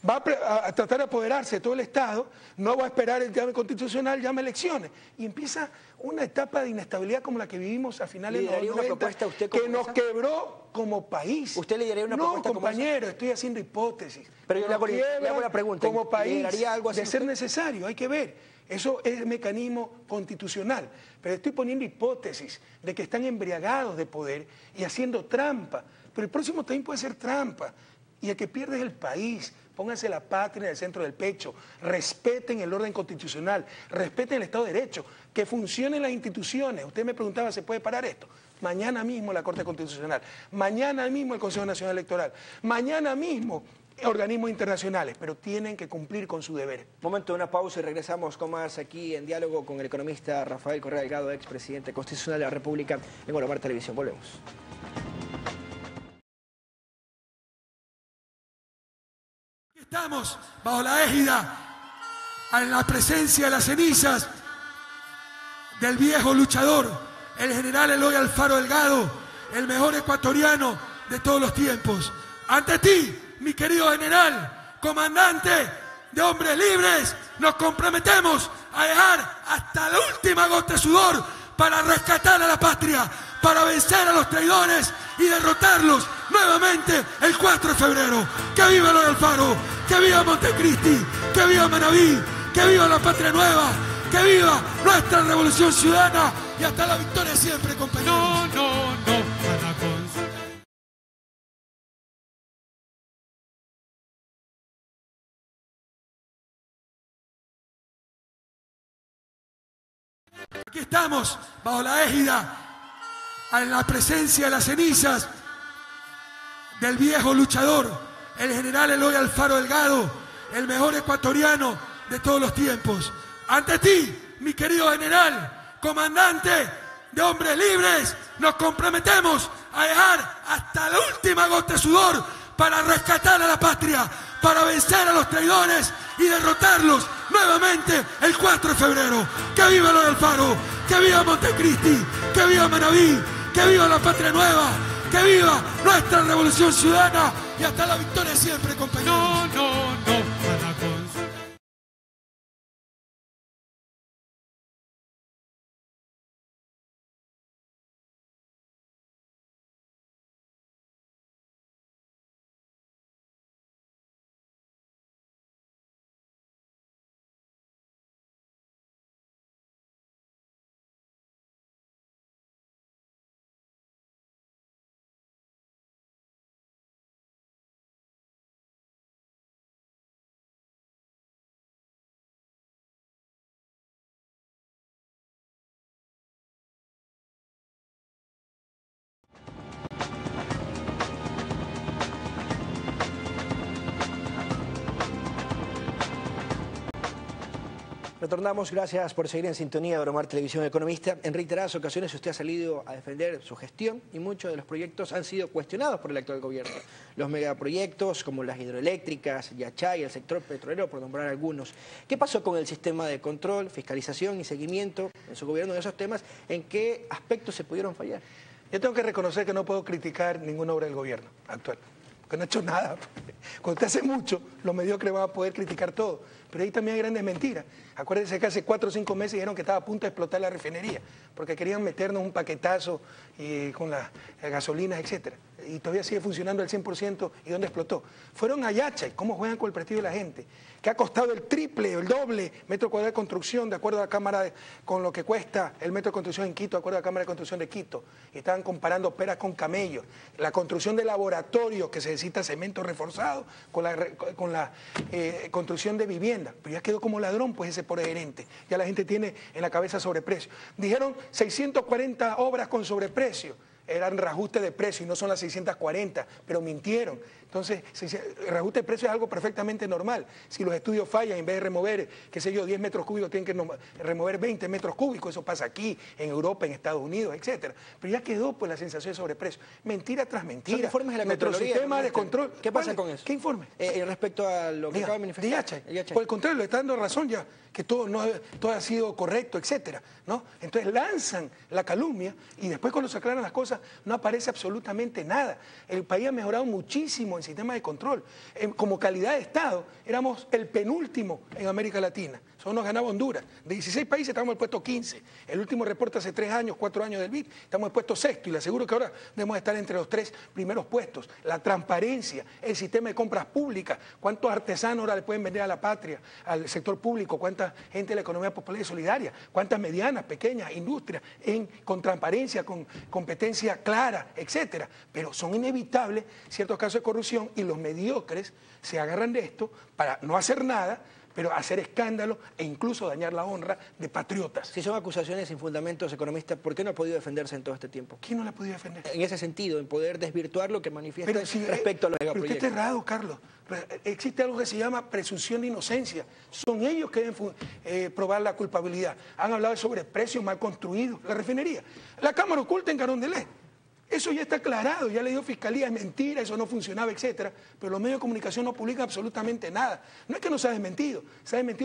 Va a tratar de apoderarse de todo el Estado, no va a esperar el llame constitucional, llame elecciones. Y empieza una etapa de inestabilidad como la que vivimos a finales de los 90, que nos quebró como país. ¿Usted le daría una propuesta como esa? No, compañero, estoy haciendo hipótesis. Pero yo le hago la pregunta. Como país, algo así de ser necesario, hay que ver. Eso es mecanismo constitucional. Pero estoy poniendo hipótesis de que están embriagados de poder y haciendo trampa. Pero el próximo también puede ser trampa. Y el que pierde es el país. Pónganse la patria en el centro del pecho, respeten el orden constitucional, respeten el Estado de Derecho, que funcionen las instituciones. Usted me preguntaba, ¿se puede parar esto? Mañana mismo la Corte Constitucional, mañana mismo el Consejo Nacional Electoral, mañana mismo organismos internacionales, pero tienen que cumplir con su deber. Momento de una pausa y regresamos con más aquí en diálogo con el economista Rafael Correa Delgado, expresidente constitucional de la República en Olomar Televisión. Volvemos. Estamos bajo la égida, en la presencia de las cenizas del viejo luchador, el general Eloy Alfaro Delgado, el mejor ecuatoriano de todos los tiempos. Ante ti, mi querido general, comandante de hombres libres, nos comprometemos a dejar hasta la última gota de sudor para rescatar a la patria, para vencer a los traidores y derrotarlos nuevamente el 4 de febrero. ¡Que viva Eloy Alfaro! ¡Que viva Montecristi! ¡Que viva Manaví! ¡Que viva la patria nueva! ¡Que viva nuestra revolución ciudadana! Y hasta la victoria siempre, compañeros. No, para Aquí estamos bajo la égida, en la presencia de las cenizas del viejo luchador, el general Eloy Alfaro Delgado, el mejor ecuatoriano de todos los tiempos. Ante ti, mi querido general, comandante de hombres libres, nos comprometemos a dejar hasta la última gota de sudor para rescatar a la patria, para vencer a los traidores y derrotarlos nuevamente el 4 de febrero. ¡Que viva Eloy Alfaro! ¡Que viva Montecristi! ¡Que viva Manaví! ¡Que viva la patria nueva! ¡Que viva nuestra revolución ciudadana! Y hasta la victoria siempre, compañeros. Para Retornamos, gracias por seguir en sintonía de Auromar Televisión Economista. En reiteradas ocasiones usted ha salido a defender su gestión y muchos de los proyectos han sido cuestionados por el actual gobierno. Los megaproyectos como las hidroeléctricas, Yachay, el sector petrolero, por nombrar algunos. ¿Qué pasó con el sistema de control, fiscalización y seguimiento en su gobierno de esos temas? ¿En qué aspectos se pudieron fallar? Yo tengo que reconocer que no puedo criticar ninguna obra del gobierno actual, porque no he hecho nada. Cuando usted hace mucho, los mediocres van a poder criticar todo. Pero ahí también hay grandes mentiras. Acuérdense que hace 4 o 5 meses dijeron que estaba a punto de explotar la refinería, porque querían meternos un paquetazo con las gasolinas, etcétera. Y todavía sigue funcionando al 100%. ¿Y dónde explotó? Fueron a Yachay. ¿Cómo juegan con el prestigio de la gente? Que ha costado el triple, el doble metro cuadrado de construcción, de acuerdo a la Cámara, con lo que cuesta el metro de construcción en Quito, de acuerdo a la Cámara de Construcción de Quito. Y estaban comparando peras con camellos. La construcción de laboratorios, que se necesita cemento reforzado, con la construcción de vivienda. Pero ya quedó como ladrón, pues, ese pobre gerente. Ya la gente tiene en la cabeza sobreprecio. Dijeron 640 obras con sobreprecio. Eran reajuste de precio y no son las 640, pero mintieron. Entonces, el reajuste de precio es algo perfectamente normal. Si los estudios fallan, en vez de remover, qué sé yo, 10 metros cúbicos, tienen que remover 20 metros cúbicos. Eso pasa aquí, en Europa, en Estados Unidos, etcétera. Pero ya quedó pues la sensación de sobreprecio. Mentira tras mentira. Son informes de la Nuestro Contraloría, sistema de control. ¿Qué pasa con eso? ¿Qué informe? Respecto a lo que acaba de manifestar. Yachay. Por el contrario, le está dando razón ya, que todo ha sido correcto, etcétera, ¿no? Entonces lanzan la calumnia y después cuando se aclaran las cosas no aparece absolutamente nada. El país ha mejorado muchísimo en sistema de control. Como calidad de Estado, éramos el penúltimo en América Latina. Solo nos ganaba Honduras. De 16 países estamos en el puesto 15. El último reporte hace 3 años, 4 años del BID, estamos en el puesto 6º y le aseguro que ahora debemos estar entre los 3 primeros puestos. La transparencia, el sistema de compras públicas, cuántos artesanos ahora le pueden vender a la patria, al sector público, cuánta gente de la economía popular y solidaria, cuántas medianas, pequeñas industrias con transparencia, con competencia clara, etcétera. Pero son inevitables ciertos casos de corrupción y los mediocres se agarran de esto para no hacer nada, pero hacer escándalo e incluso dañar la honra de patriotas. Si son acusaciones sin fundamentos, economista, ¿por qué no ha podido defenderse en todo este tiempo? ¿Quién no la ha podido defender? En ese sentido, en poder desvirtuar lo que manifiesta respecto a los megaproyectos. Pero usted es errado, Carlos. Existe algo que se llama presunción de inocencia. Son ellos que deben probar la culpabilidad. Han hablado de sobreprecios mal construidos, la refinería. La Cámara oculta en Carondelet. Eso ya está aclarado, ya le dio fiscalía, es mentira, eso no funcionaba, etcétera. Pero los medios de comunicación no publican absolutamente nada. No es que no se ha desmentido,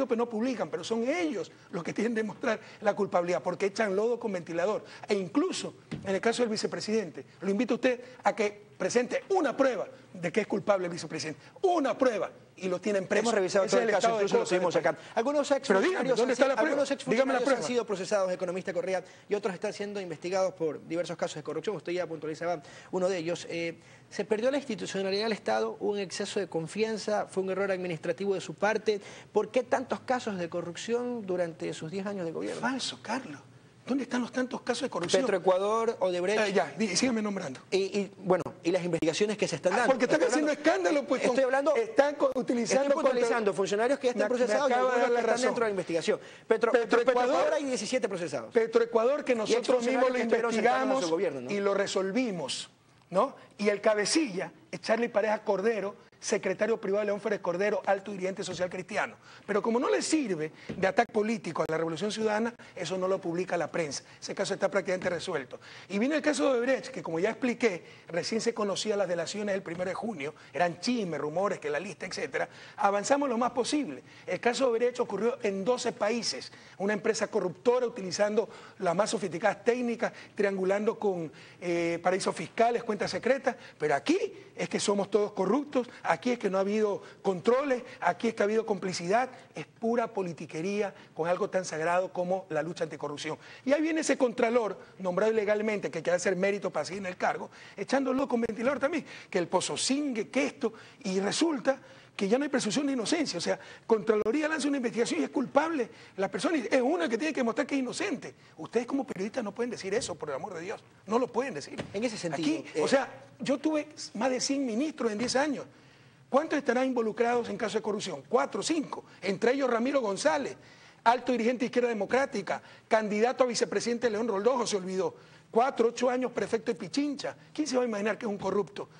pero no publican, pero son ellos los que tienen que demostrar la culpabilidad, porque echan lodo con ventilador. E incluso, en el caso del vicepresidente, lo invito a usted a que presente una prueba de que es culpable el vicepresidente. Una prueba. Y lo tienen preso. Hemos revisado todo el caso, incluso lo seguimos sacando. Algunos exfuncionarios han sido procesados, economista Correa, y otros están siendo investigados por diversos casos de corrupción. Usted ya puntualizaba uno de ellos. ¿Se perdió la institucionalidad del Estado? ¿Hubo un exceso de confianza? ¿Fue un error administrativo de su parte? ¿Por qué tantos casos de corrupción durante sus 10 años de gobierno? Falso, Carlos. ¿Dónde están los tantos casos de corrupción? Petroecuador, Odebrecht. Síganme nombrando. Y las investigaciones que se están dando. Porque están haciendo escándalo, pues. Estoy hablando. Están utilizando funcionarios que ya están procesados y algunos que están dentro de la investigación. Petroecuador hay 17 procesados. Petroecuador, que nosotros mismos lo investigamos gobierno, ¿no? Y lo resolvimos, ¿no? Y el cabecilla es Charlie Pareja Cordero, secretario privado de León Férez Cordero, alto dirigente social cristiano. Pero como no le sirve de ataque político a la Revolución Ciudadana, eso no lo publica la prensa. Ese caso está prácticamente resuelto. Y viene el caso de Odebrecht, que como ya expliqué, recién se conocían las delaciones del 1 de junio, eran chismes, rumores, que la lista, etcétera. Avanzamos lo más posible. El caso de Odebrecht ocurrió en 12 países. Una empresa corruptora utilizando las más sofisticadas técnicas, triangulando con paraísos fiscales, cuentas secretas. Pero aquí es que somos todos corruptos. Aquí es que no ha habido controles, aquí es que ha habido complicidad, es pura politiquería con algo tan sagrado como la lucha anticorrupción. Y ahí viene ese contralor, nombrado ilegalmente, que quiere hacer mérito para seguir en el cargo, echándolo con ventilador también, que el pozo singue, que esto, y resulta que ya no hay presunción de inocencia. O sea, Contraloría lanza una investigación y es culpable la persona, y es una que tiene que demostrar que es inocente. Ustedes como periodistas no pueden decir eso, por el amor de Dios, no lo pueden decir. En ese sentido. Aquí, o sea, yo tuve más de 100 ministros en 10 años. ¿Cuántos estarán involucrados en casos de corrupción? 4 o 5, entre ellos Ramiro González, alto dirigente de Izquierda Democrática, candidato a vicepresidente de León Roldojo, se olvidó. 4, 8 años prefecto de Pichincha. ¿Quién se va a imaginar que es un corrupto?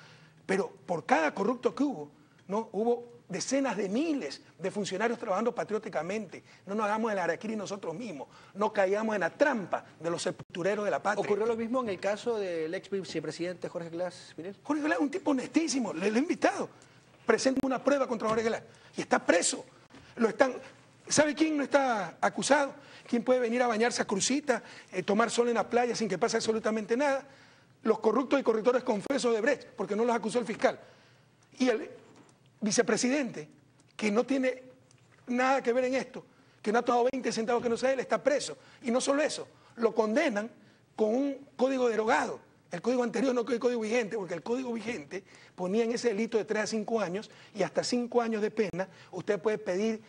Pero por cada corrupto que hubo, ¿no? Hubo decenas de miles de funcionarios trabajando patrióticamente. No nos hagamos el harakiri nosotros mismos, no caigamos en la trampa de los sepultureros de la patria. ¿Ocurrió lo mismo en el caso del ex vicepresidente Jorge Glass Pinel? Jorge Glass es un tipo honestísimo, le he invitado. Presenta una prueba contra Jorge Glass y está preso. ¿Sabe quién no está acusado? ¿Quién puede venir a bañarse a Crucita, tomar sol en la playa sin que pase absolutamente nada? Los corruptos y corruptores confesos de Brecht, porque no los acusó el fiscal. Y el vicepresidente, que no tiene nada que ver en esto, que no ha tomado 20 centavos que no sea él, está preso. Y no solo eso, lo condenan con un código derogado. El código anterior no es el código vigente, porque el código vigente ponía en ese delito de 3 a 5 años y hasta 5 años de pena. Usted puede pedir,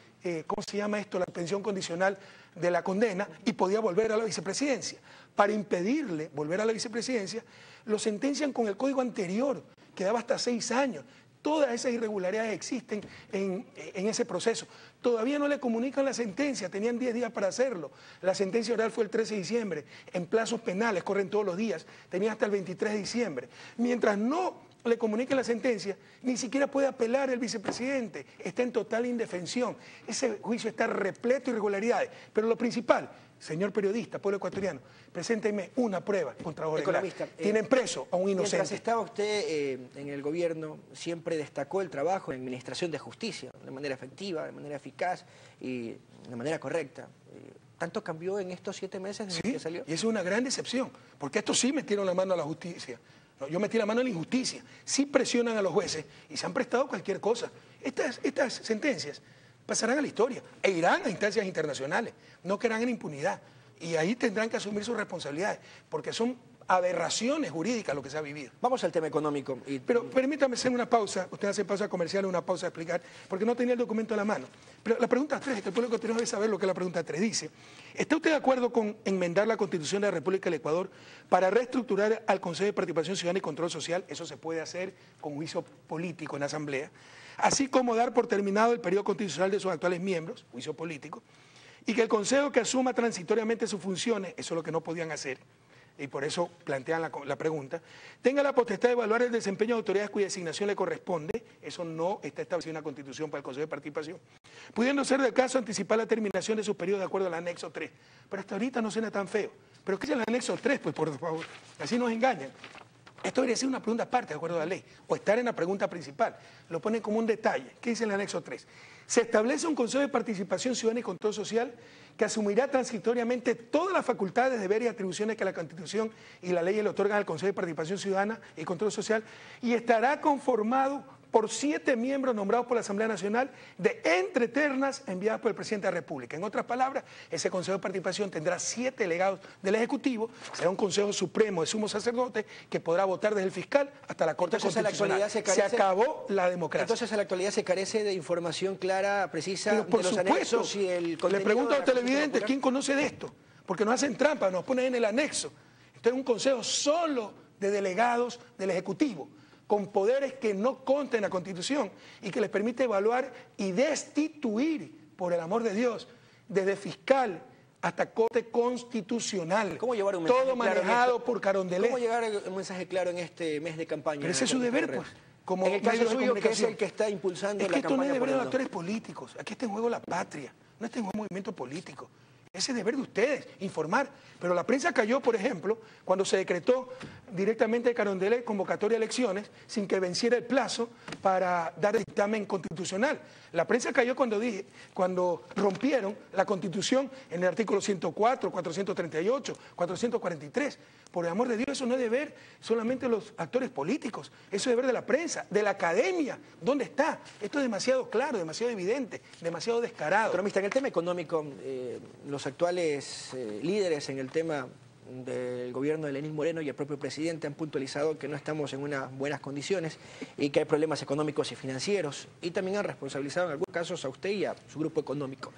¿cómo se llama esto?, la pensión condicional de la condena y podía volver a la vicepresidencia. Para impedirle volver a la vicepresidencia, lo sentencian con el código anterior, que daba hasta 6 años. Todas esas irregularidades existen en ese proceso. Todavía no le comunican la sentencia, tenían 10 días para hacerlo. La sentencia oral fue el 13 de diciembre, en plazos penales, corren todos los días, tenían hasta el 23 de diciembre. Mientras no le comuniquen la sentencia, ni siquiera puede apelar el vicepresidente, está en total indefensión. Ese juicio está repleto de irregularidades, pero lo principal, señor periodista, pueblo ecuatoriano, presénteme una prueba contra Jorge Glass. Tienen preso a un inocente. Mientras estaba usted en el gobierno, siempre destacó el trabajo en administración de justicia, de manera efectiva, de manera eficaz y de manera correcta. ¿Tanto cambió en estos 7 meses desde que salió? Y eso es una gran decepción, porque estos sí metieron la mano a la justicia. No, yo metí la mano en la injusticia. Sí presionan a los jueces y se han prestado cualquier cosa. Estas sentencias pasarán a la historia e irán a instancias internacionales, no quedarán en impunidad. Y ahí tendrán que asumir sus responsabilidades, porque son aberraciones jurídicas lo que se ha vivido. Vamos al tema económico. Pero permítame hacer una pausa, usted hace pausa comercial, una pausa a explicar, porque no tenía el documento a la mano. Pero la pregunta 3, el pueblo ecuatoriano debe saber lo que la pregunta 3 dice. ¿Está usted de acuerdo con enmendar la Constitución de la República del Ecuador para reestructurar al Consejo de Participación Ciudadana y Control Social? Eso se puede hacer con juicio político en la Asamblea. Así como dar por terminado el periodo constitucional de sus actuales miembros, juicio político, y que el Consejo que asuma transitoriamente sus funciones, eso es lo que no podían hacer, y por eso plantean la pregunta, tenga la potestad de evaluar el desempeño de autoridades cuya designación le corresponde, eso no está establecido en la Constitución para el Consejo de Participación, pudiendo ser del caso anticipar la terminación de sus periodos de acuerdo al anexo 3. Pero hasta ahorita no suena tan feo. ¿Pero qué es el anexo 3? Pues por favor, así nos engañan. Esto debería ser una pregunta aparte, de acuerdo a la ley, o estar en la pregunta principal. Lo ponen como un detalle. ¿Qué dice el anexo 3? Se establece un Consejo de Participación Ciudadana y Control Social que asumirá transitoriamente todas las facultades, deberes y atribuciones que la Constitución y la ley le otorgan al Consejo de Participación Ciudadana y Control Social y estará conformado por 7 miembros nombrados por la Asamblea Nacional de entre ternas enviadas por el Presidente de la República. En otras palabras, ese Consejo de Participación tendrá 7 delegados del Ejecutivo, será un Consejo Supremo de Sumo Sacerdote que podrá votar desde el fiscal hasta la Corte Constitucional. Se acabó la democracia. Entonces, en la actualidad se carece de información clara, precisa, pero por de los anexos y el contenido. Le pregunto a los televidentes, ¿quién conoce de esto? Porque nos hacen trampa, nos ponen en el anexo. Esto es un consejo solo de delegados del Ejecutivo, con poderes que no conten en la Constitución y que les permite evaluar y destituir, por el amor de Dios, desde fiscal hasta Corte Constitucional. ¿Cómo llevar un mensaje todo manejado por Carondelet? ¿Cómo llevar un mensaje claro en este mes de campaña? Pero ese es su deber, pues. Como en el caso suyo, que es el que está impulsando la campaña. Es que esto no es deber de los actores políticos. Aquí está en juego la patria. No está en juego un movimiento político. Ese es deber de ustedes, informar. Pero la prensa cayó, por ejemplo, cuando se decretó directamente de Carondelet convocatoria a elecciones sin que venciera el plazo para dar el dictamen constitucional. La prensa cayó cuando rompieron la Constitución en el artículo 104, 438, 443. Por el amor de Dios, eso no es deber solamente de los actores políticos, eso es deber de la prensa, de la academia. ¿Dónde está? Esto es demasiado claro, demasiado evidente, demasiado descarado. Economista, en el tema económico, los actuales líderes en el tema del gobierno de Lenín Moreno y el propio presidente han puntualizado que no estamos en unas buenas condiciones y que hay problemas económicos y financieros, y también han responsabilizado en algunos casos a usted y a su grupo económico.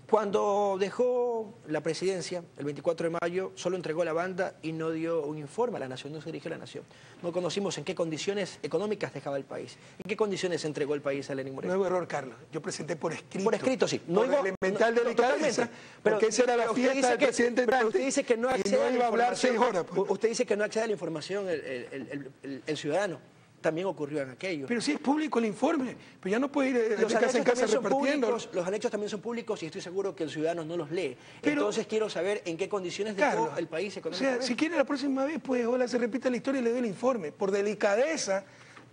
Cuando dejó la presidencia, el 24 de mayo, solo entregó la banda y no dio un informe a la nación, no se dirigió a la nación. No conocimos en qué condiciones económicas dejaba el país. ¿En qué condiciones entregó el país a Lenín Moreno? Nuevo error, Carlos. Yo presenté por escrito. Por escrito, sí. No por elemental delicadeza, porque esa era la fiesta del presidente pero usted dice que no accede a la información. Usted dice que no accede a la información el ciudadano. también ocurrió en aquello. Pero si es público el informe, pues ya no puede ir de Los casa en casa repartiendo. los anexos también son públicos y estoy seguro que el ciudadano no los lee. Pero, entonces quiero saber en qué condiciones dejó el país económicamente. O sea, si quiere la próxima vez, pues ojalá se repita la historia y le doy el informe. Por delicadeza,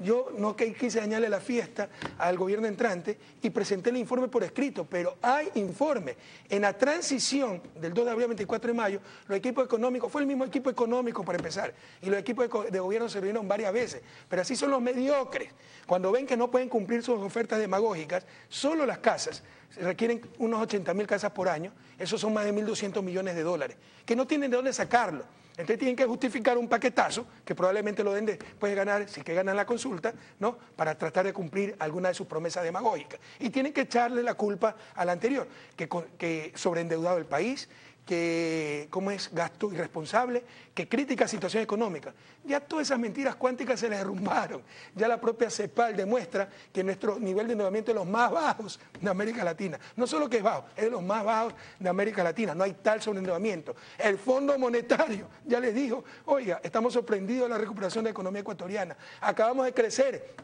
yo no quise dañarle la fiesta al gobierno entrante y presenté el informe por escrito, pero hay informe. En la transición del 2 de abril al 24 de mayo, los equipos económicos, fue el mismo equipo económico para empezar, y los equipos de gobierno se reunieron varias veces, pero así son los mediocres. Cuando ven que no pueden cumplir sus ofertas demagógicas, solo las casas requieren unos 80.000 casas por año, esos son más de 1.200 millones de dólares, que no tienen de dónde sacarlo. Entonces tienen que justificar un paquetazo, que probablemente lo den después de ganar, si que ganan la consulta, ¿no? Para tratar de cumplir alguna de sus promesas demagógicas. Y tienen que echarle la culpa al anterior, que sobreendeudado el país, que cómo es gasto irresponsable, que crítica situación económica. Ya todas esas mentiras cuánticas se les derrumbaron. Ya la propia CEPAL demuestra que nuestro nivel de endeudamiento es de los más bajos de América Latina. No solo que es bajo, es de los más bajos de América Latina. No hay tal sobreendeudamiento. El Fondo Monetario ya les dijo, oiga, estamos sorprendidos de la recuperación de la economía ecuatoriana. Acabamos de crecer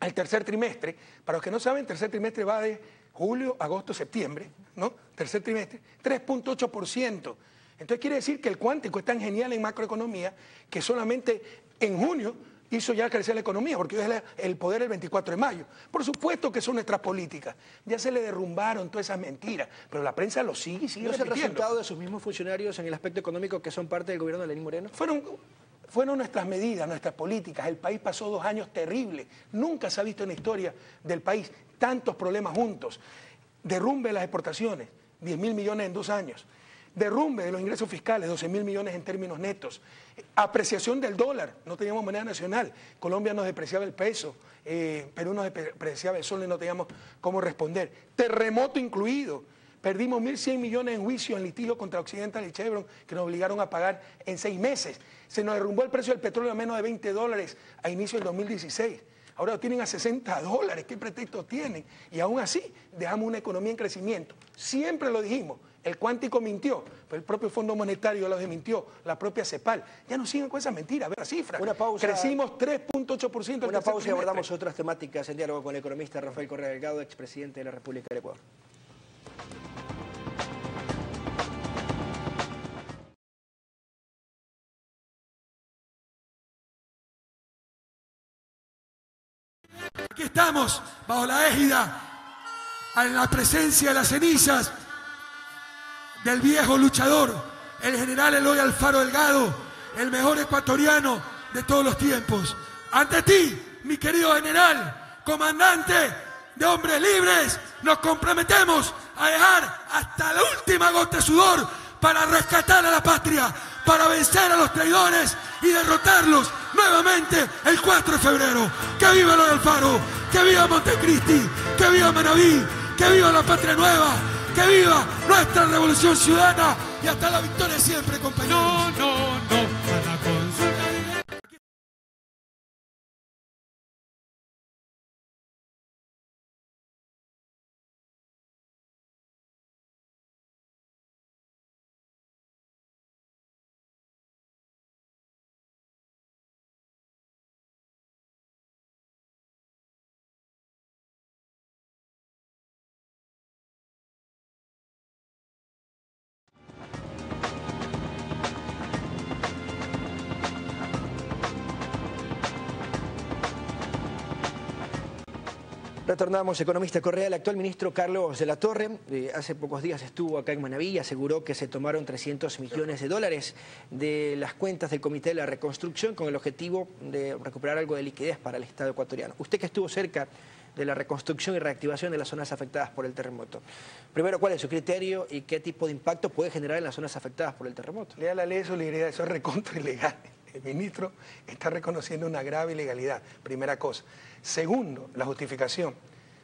el tercer trimestre. Para los que no saben, el tercer trimestre va de julio, agosto, septiembre, ¿no? Tercer trimestre, 3.8%. Entonces quiere decir que el cuántico es tan genial en macroeconomía que solamente en junio hizo ya crecer la economía, porque hoy es el poder el 24 de mayo. Por supuesto que son nuestras políticas. Ya se le derrumbaron todas esas mentiras, pero la prensa lo sigue y sigue ¿No es el repitiendo. resultado de sus mismos funcionarios en el aspecto económico que son parte del gobierno de Lenín Moreno? Fueron nuestras medidas, nuestras políticas. El país pasó 2 años terribles. Nunca se ha visto en la historia del país tantos problemas juntos. Derrumbe de las exportaciones, 10.000 millones en 2 años. Derrumbe de los ingresos fiscales, 12.000 millones en términos netos. Apreciación del dólar, no teníamos moneda nacional. Colombia nos depreciaba el peso, Perú nos depreciaba el sol y no teníamos cómo responder. Terremoto incluido. Perdimos 1.100 millones en juicio en litigio contra Occidental y Chevron, que nos obligaron a pagar en 6 meses. Se nos derrumbó el precio del petróleo a menos de $20 a inicio del 2016. Ahora lo tienen a $60. ¿Qué pretexto tienen? Y aún así dejamos una economía en crecimiento. Siempre lo dijimos. El cuántico mintió, pero el propio Fondo Monetario lo desmintió, la propia CEPAL. Ya no siguen con esa mentira, a ver las cifras. Una pausa. Crecimos 3.8%. Una pausa y abordamos otras temáticas en diálogo con el economista Rafael Correa Delgado, expresidente de la República del Ecuador. Aquí estamos, bajo la égida, en la presencia de las cenizas del viejo luchador, el general Eloy Alfaro Delgado, el mejor ecuatoriano de todos los tiempos. Ante ti, mi querido general, comandante de hombres libres, nos comprometemos a dejar hasta la última gota de sudor para rescatar a la patria, para vencer a los traidores y derrotarlos nuevamente el 4 de febrero. ¡Que viva Eloy Alfaro! ¡Que viva Montecristi! ¡Que viva Manaví! ¡Que viva la patria nueva! ¡Que viva nuestra revolución ciudadana! Y hasta la victoria siempre, compañeros. No, a la consulta. Retornamos, economista Correa. El actual ministro Carlos de la Torre hace pocos días estuvo acá en Manaví y aseguró que se tomaron 300 millones de dólares de las cuentas del Comité de la Reconstrucción con el objetivo de recuperar algo de liquidez para el Estado ecuatoriano. Usted que estuvo cerca de la reconstrucción y reactivación de las zonas afectadas por el terremoto. Primero, ¿cuál es su criterio y qué tipo de impacto puede generar en las zonas afectadas por el terremoto? Lea la ley de solidaridad, eso es recontra ilegal. El ministro está reconociendo una grave ilegalidad, primera cosa. Segundo, la justificación,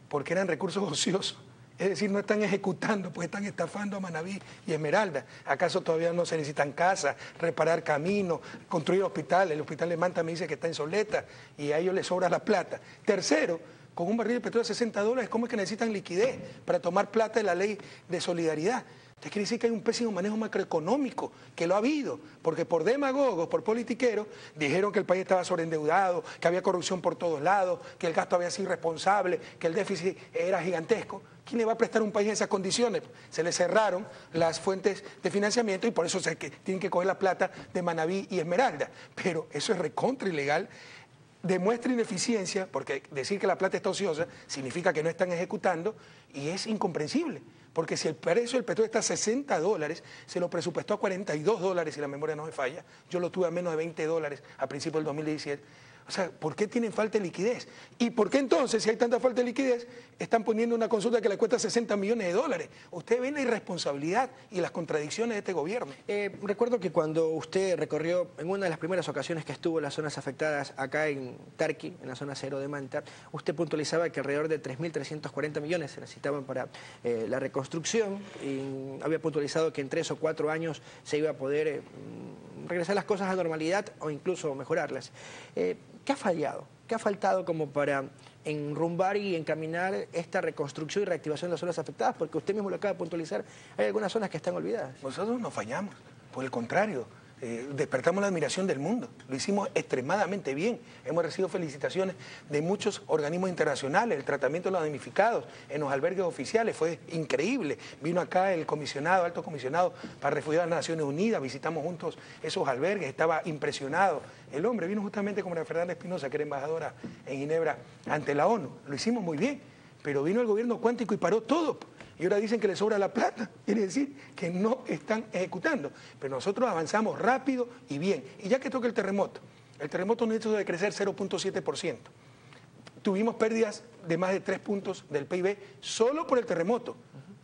porque eran recursos ociosos. Es decir, no están ejecutando, pues están estafando a Manaví y Esmeralda. ¿Acaso todavía no se necesitan casas, reparar caminos, construir hospitales? El hospital de Manta me dice que está en Soleta y a ellos les sobra la plata. Tercero, con un barril de petróleo de $60, ¿cómo es que necesitan liquidez para tomar plata de la ley de solidaridad? Entonces quiere decir que hay un pésimo manejo macroeconómico, que lo ha habido, porque por demagogos, por politiqueros, dijeron que el país estaba sobreendeudado, que había corrupción por todos lados, que el gasto había sido irresponsable, que el déficit era gigantesco. ¿Quién le va a prestar a un país en esas condiciones? Se le cerraron las fuentes de financiamiento y por eso tienen que coger la plata de Manabí y Esmeralda. Pero eso es recontra ilegal. Demuestra ineficiencia, porque decir que la plata está ociosa significa que no están ejecutando y es incomprensible. Porque si el precio del petróleo está a $60, se lo presupuestó a $42, si la memoria no me falla. Yo lo tuve a menos de $20 a principios del 2017. O sea, ¿por qué tienen falta de liquidez? ¿Y por qué entonces, si hay tanta falta de liquidez, están poniendo una consulta que le cuesta $60 millones? Usted ve la irresponsabilidad y las contradicciones de este gobierno. Recuerdo que cuando usted recorrió, en una de las primeras ocasiones que estuvo en las zonas afectadas acá en Tarqui, en la zona 0 de Manta, usted puntualizaba que alrededor de 3.340 millones se necesitaban para la reconstrucción y había puntualizado que en 3 o 4 años se iba a poder regresar las cosas a normalidad o incluso mejorarlas. ¿Qué ha fallado? ¿Qué ha faltado como para enrumbar y encaminar esta reconstrucción y reactivación de las zonas afectadas? Porque usted mismo lo acaba de puntualizar, hay algunas zonas que están olvidadas. Nosotros no fallamos, por el contrario, despertamos la admiración del mundo, lo hicimos extremadamente bien, hemos recibido felicitaciones de muchos organismos internacionales, el tratamiento de los damnificados en los albergues oficiales fue increíble, vino acá el comisionado, alto comisionado para refugiados de las Naciones Unidas, visitamos juntos esos albergues, estaba impresionado, el hombre vino justamente con María Fernanda Espinosa, que era embajadora en Ginebra ante la ONU, lo hicimos muy bien, pero vino el gobierno cuántico y paró todo. Y ahora dicen que les sobra la plata, quiere decir que no están ejecutando. Pero nosotros avanzamos rápido y bien. Y ya que toca el terremoto no hizo de crecer 0.7%. Tuvimos pérdidas de más de 3 puntos del PIB solo por el terremoto.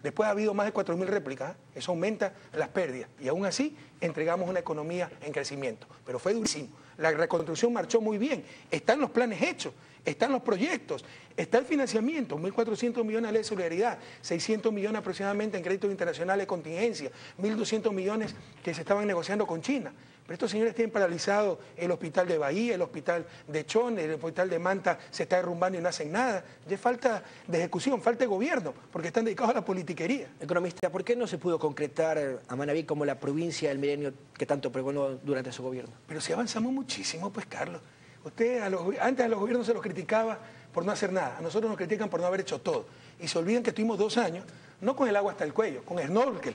Después ha habido más de 4.000 réplicas, eso aumenta las pérdidas. Y aún así entregamos una economía en crecimiento. Pero fue durísimo. La reconstrucción marchó muy bien. Están los planes hechos, están los proyectos, está el financiamiento, 1.400 millones de solidaridad, 600 millones aproximadamente en créditos internacionales de contingencia, 1.200 millones que se estaban negociando con China. Pero estos señores tienen paralizado el hospital de Bahía, el hospital de Chone, el hospital de Manta se está derrumbando y no hacen nada. Ya falta de ejecución, falta de gobierno, porque están dedicados a la politiquería. Economista, ¿por qué no se pudo concretar a Manabí como la provincia del milenio que tanto pregonó durante su gobierno? Pero si avanzamos muchísimo, pues Carlos. Antes a los gobiernos se los criticaba por no hacer nada. A nosotros nos critican por no haber hecho todo. Y se olvidan que estuvimos 2 años, no con el agua hasta el cuello, con snorkel.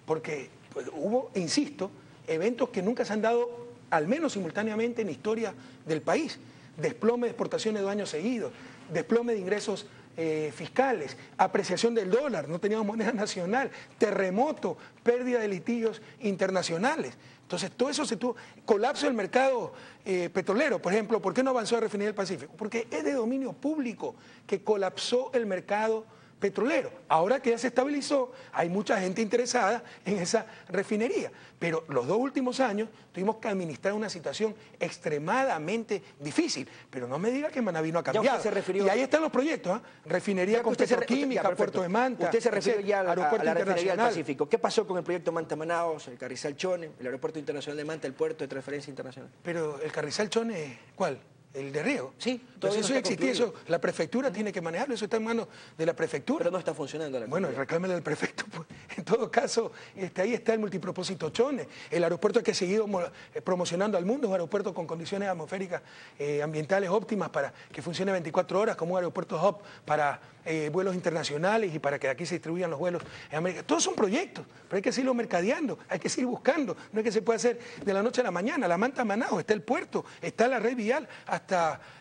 Porque pues, hubo, insisto, eventos que nunca se han dado, al menos simultáneamente en la historia del país. Desplome de exportaciones 2 años seguidos, desplome de ingresos fiscales, apreciación del dólar, no teníamos moneda nacional, terremoto, pérdida de litigios internacionales. Entonces, todo eso se tuvo, colapso del mercado petrolero, por ejemplo, ¿por qué no avanzó la refinería del Pacífico? Porque es de dominio público que colapsó el mercado petrolero. Ahora que ya se estabilizó, hay mucha gente interesada en esa refinería. Pero los 2 últimos años tuvimos que administrar una situación extremadamente difícil. Pero no me diga que Manabí no ha cambiado. Y ahí están los proyectos, refinería con petroquímica, Puerto de Manta. Usted se refirió ya a la refinería del Pacífico. ¿Qué pasó con el proyecto Manta-Manaos, el Carrizal Chone, el aeropuerto internacional de Manta, el puerto de transferencia internacional? Pero el Carrizal Chone, ¿cuál? ¿El de riego? Sí. Entonces eso ya existía, eso la prefectura tiene que manejarlo, eso está en manos de la prefectura. Pero no está funcionando la Bueno, reclámele al prefecto. Pues. En todo caso, ahí está el multipropósito Chone. El aeropuerto que ha seguido promocionando al mundo es un aeropuerto con condiciones atmosféricas ambientales óptimas para que funcione 24 horas como un aeropuerto hub para vuelos internacionales y para que de aquí se distribuyan los vuelos en América. Todos son proyectos, pero hay que seguirlo mercadeando, hay que seguir buscando. No es que se pueda hacer de la noche a la mañana. La Manta Manaos, está el puerto, está la red vial hasta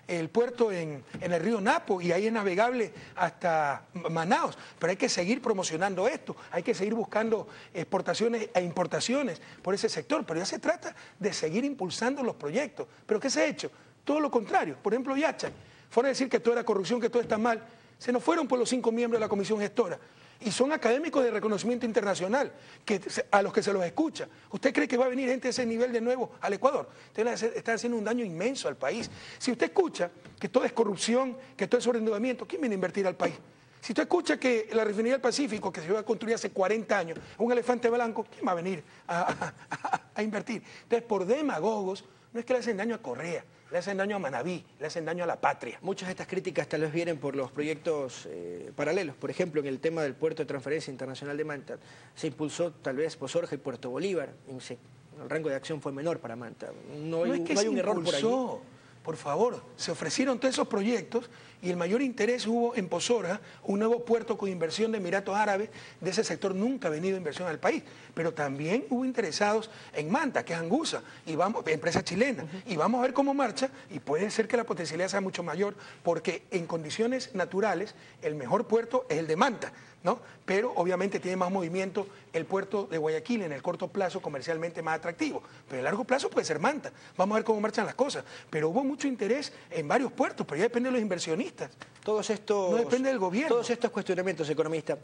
el puerto en el río Napo y ahí es navegable hasta Manaos, pero hay que seguir promocionando esto, hay que seguir buscando exportaciones e importaciones por ese sector, pero ya se trata de seguir impulsando los proyectos. ¿Pero qué se ha hecho? Todo lo contrario. Por ejemplo, Yachay, fuera de decir que todo era corrupción, que todo está mal, se nos fueron por los 5 miembros de la comisión gestora. Y son académicos de reconocimiento internacional, a los que se los escucha. ¿Usted cree que va a venir gente de ese nivel de nuevo al Ecuador? Usted está haciendo un daño inmenso al país. Si usted escucha que todo es corrupción, que todo es sobreendeudamiento, ¿quién viene a invertir al país? Si usted escucha que la refinería del Pacífico, que se iba a construir hace 40 años, un elefante blanco, ¿quién va a venir a invertir? Entonces, por demagogos, no es que le hacen daño a Correa, le hacen daño a Manabí, le hacen daño a la patria. Muchas de estas críticas tal vez vienen por los proyectos paralelos. Por ejemplo, en el tema del puerto de transferencia internacional de Manta, se impulsó tal vez Pozorja y Puerto Bolívar. El rango de acción fue menor para Manta. No hay un error por allí. Por favor, se ofrecieron todos esos proyectos y el mayor interés hubo en Pozorja, un nuevo puerto con inversión de Emiratos Árabes. De ese sector nunca ha venido inversión al país, pero también hubo interesados en Manta, que es Angusa, y empresa chilena, y vamos a ver cómo marcha, y puede ser que la potencialidad sea mucho mayor, porque en condiciones naturales el mejor puerto es el de Manta, ¿no? Pero obviamente tiene más movimiento el puerto de Guayaquil, en el corto plazo comercialmente más atractivo, pero en el largo plazo puede ser Manta. Vamos a ver cómo marchan las cosas, pero hubo mucho interés en varios puertos, pero ya depende de los inversionistas. No depende del gobierno. Todos estos cuestionamientos, economista,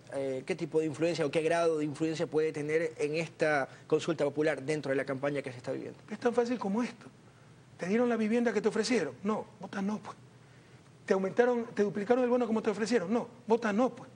¿qué tipo de influencia o qué grado de influencia puede tener en esta consulta popular dentro de la campaña que se está viviendo? Es tan fácil como esto. ¿Te dieron la vivienda que te ofrecieron? No, vota no, pues. ¿Te duplicaron el bono como te ofrecieron? No, vota no, pues.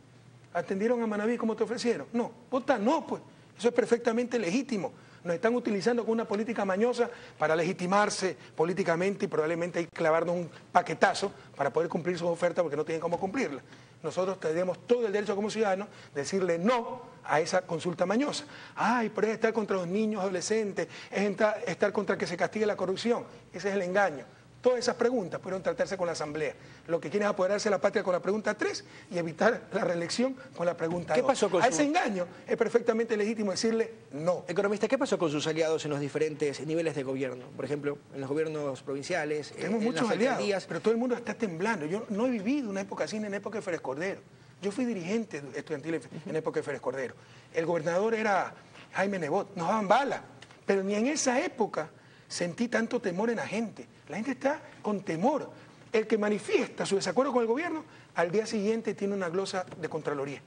¿Atendieron a Manabí como te ofrecieron? No, vota no, pues. Eso es perfectamente legítimo. Nos están utilizando con una política mañosa para legitimarse políticamente y probablemente hay que clavarnos un paquetazo para poder cumplir sus ofertas porque no tienen cómo cumplirlas. Nosotros tenemos todo el derecho como ciudadanos de decirle no a esa consulta mañosa. Ay, pero es estar contra los niños, adolescentes, es estar contra que se castigue la corrupción. Ese es el engaño. Todas esas preguntas pudieron tratarse con la Asamblea. Lo que quieren es apoderarse de la patria con la pregunta 3 y evitar la reelección con la pregunta 2. ¿Qué pasó con ese engaño es perfectamente legítimo decirle no. Economista, ¿qué pasó con sus aliados en los diferentes niveles de gobierno? Por ejemplo, en los gobiernos provinciales, tenemos muchos aliados, pero todo el mundo está temblando. Yo no he vivido una época así en época de Férez Cordero. Yo fui dirigente estudiantil en época de Férez Cordero. El gobernador era Jaime Nebot, nos daban bala, pero ni en esa época sentí tanto temor en la gente. La gente está con temor. El que manifiesta su desacuerdo con el gobierno, al día siguiente tiene una glosa de Contraloría.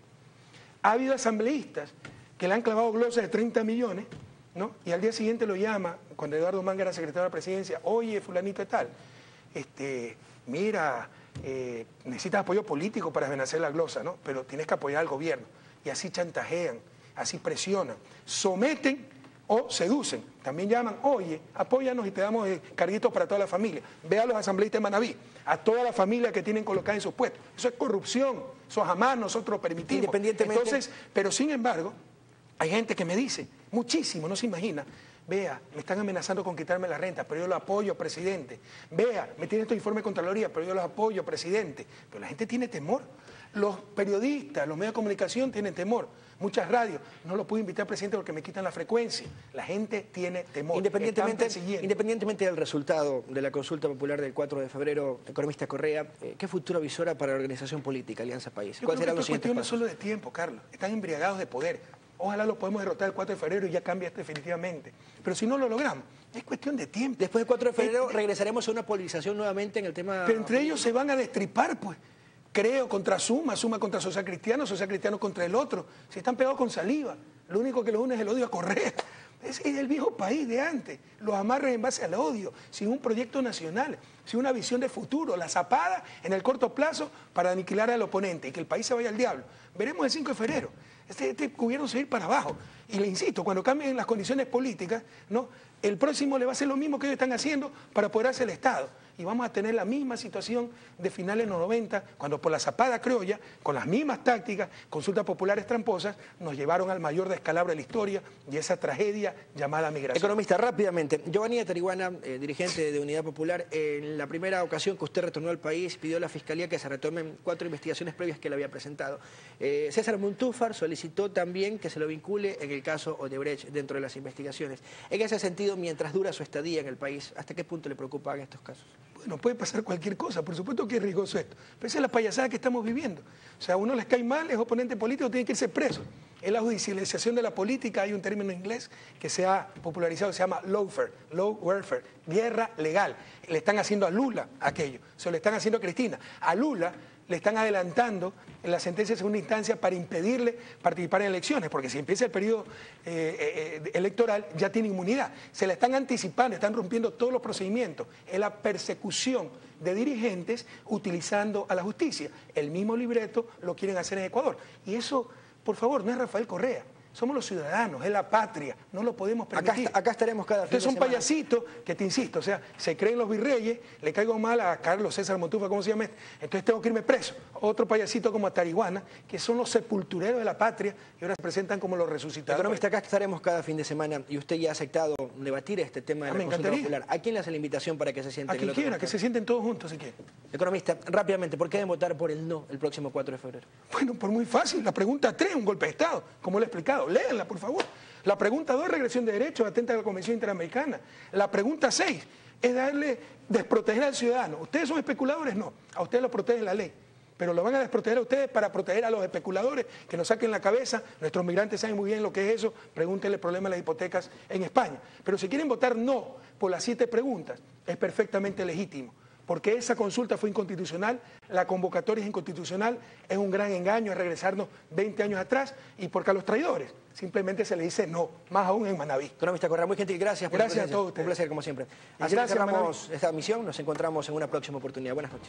Ha habido asambleístas que le han clavado glosas de 30 millones, ¿no? Y al día siguiente lo llama, cuando Eduardo Manga era secretario de la presidencia, oye, fulanito de tal, mira, necesitas apoyo político para desvanecer la glosa, ¿no? Pero tienes que apoyar al gobierno. Y así chantajean, así presionan, someten o seducen. También llaman, oye, apóyanos y te damos carguitos para toda la familia. Ve a los asambleístas de Manabí, a toda la familia que tienen colocada en sus puestos. Eso es corrupción, eso jamás nosotros lo permitimos. Independientemente. Entonces, pero sin embargo, hay gente que me dice, muchísimo, no se imagina, vea, me están amenazando con quitarme la renta, pero yo lo apoyo, presidente. Vea, me tiene estos informes de Contraloría, pero yo los apoyo, presidente. Pero la gente tiene temor. Los periodistas, los medios de comunicación tienen temor. Muchas radios, no lo puedo invitar, presidente, porque me quitan la frecuencia. La gente tiene temor. Independientemente del resultado de la consulta popular del 4 de febrero, economista Correa, ¿qué futuro visora para la organización política Alianza País? ¿Cuál será los siguientes pasos? Solo de tiempo, Carlos. Están embriagados de poder. Ojalá lo podemos derrotar el 4 de febrero y ya cambia esto definitivamente. Pero si no lo logramos, es cuestión de tiempo. Después del 4 de febrero regresaremos a una polarización nuevamente en el tema... Pero entre ellos se van a destripar, pues. Creo contra Suma contra Social Cristiano contra el otro. Si están pegados con saliva, lo único que los une es el odio a Correa. Es el viejo país de antes. Los amarres en base al odio, sin un proyecto nacional, sin una visión de futuro, la zapada en el corto plazo para aniquilar al oponente y que el país se vaya al diablo. Veremos el 5 de febrero. Este gobierno se va a ir para abajo. Y le insisto, cuando cambien las condiciones políticas, ¿no? El próximo le va a hacer lo mismo que ellos están haciendo para apoderarse del Estado. Y vamos a tener la misma situación de finales de los 90, cuando por la zapada criolla, con las mismas tácticas, consultas populares tramposas, nos llevaron al mayor descalabro de la historia y esa tragedia llamada migración. Economista, rápidamente, Giovanni Tarihuana, dirigente de Unidad Popular, en la primera ocasión que usted retornó al país, pidió a la Fiscalía que se retomen 4 investigaciones previas que le había presentado. César Muntúfar solicitó también que se lo vincule en el caso Odebrecht dentro de las investigaciones. En ese sentido, mientras dura su estadía en el país, ¿hasta qué punto le preocupan estos casos? Bueno, puede pasar cualquier cosa, por supuesto que es riesgoso esto, pero esa es la payasada que estamos viviendo. O sea, a uno les cae mal, es oponente político, tiene que irse preso. En la judicialización de la política hay un término inglés que se ha popularizado, se llama lawfare, low welfare, guerra legal. Le están haciendo a Lula aquello, se lo están haciendo a Cristina. A Lula le están adelantando en la sentencia de segunda instancia para impedirle participar en elecciones, porque si empieza el periodo electoral ya tiene inmunidad. Se la están anticipando, están rompiendo todos los procedimientos. Es la persecución de dirigentes utilizando a la justicia. El mismo libreto lo quieren hacer en Ecuador. Y eso, por favor, no es Rafael Correa. somos los ciudadanos, es la patria, no lo podemos permitir. Acá estaremos cada fin de semana. Ustedes son payasitos que, te insisto, o sea, se creen los virreyes, le caigo mal a Carlos César Motufa, ¿cómo se llama? Entonces tengo que irme preso. Otro payasito como a Tariguana, que son los sepultureros de la patria y ahora se presentan como los resucitados. Economista, acá estaremos cada fin de semana y usted ya ha aceptado debatir este tema de la consulta popular. ¿A quién le hace la invitación para que se sienten? A quien quiera, que se sienten todos juntos si quieren. Economista, rápidamente, ¿por qué deben votar por el no el próximo 4 de febrero? Bueno, por muy fácil. La pregunta 3, un golpe de Estado, como le he explicado. Léanla, por favor. La pregunta 2, regresión de derechos, atenta a la Convención Interamericana. La pregunta 6 es desproteger al ciudadano. ¿Ustedes son especuladores? No. A ustedes los protege la ley. Pero lo van a desproteger a ustedes para proteger a los especuladores, que nos saquen la cabeza. Nuestros migrantes saben muy bien lo que es eso. Pregúntenle el problema de las hipotecas en España. Pero si quieren votar no por las 7 preguntas, es perfectamente legítimo. Porque esa consulta fue inconstitucional, la convocatoria es inconstitucional, es un gran engaño, es regresarnos 20 años atrás, y porque a los traidores simplemente se les dice no, más aún en Manabí. Economista Correa, muy gentil, gracias por Gracias a todos ustedes. Un placer, como siempre. Y Así gracias, cerramos esta misión, nos encontramos en una próxima oportunidad. Buenas noches.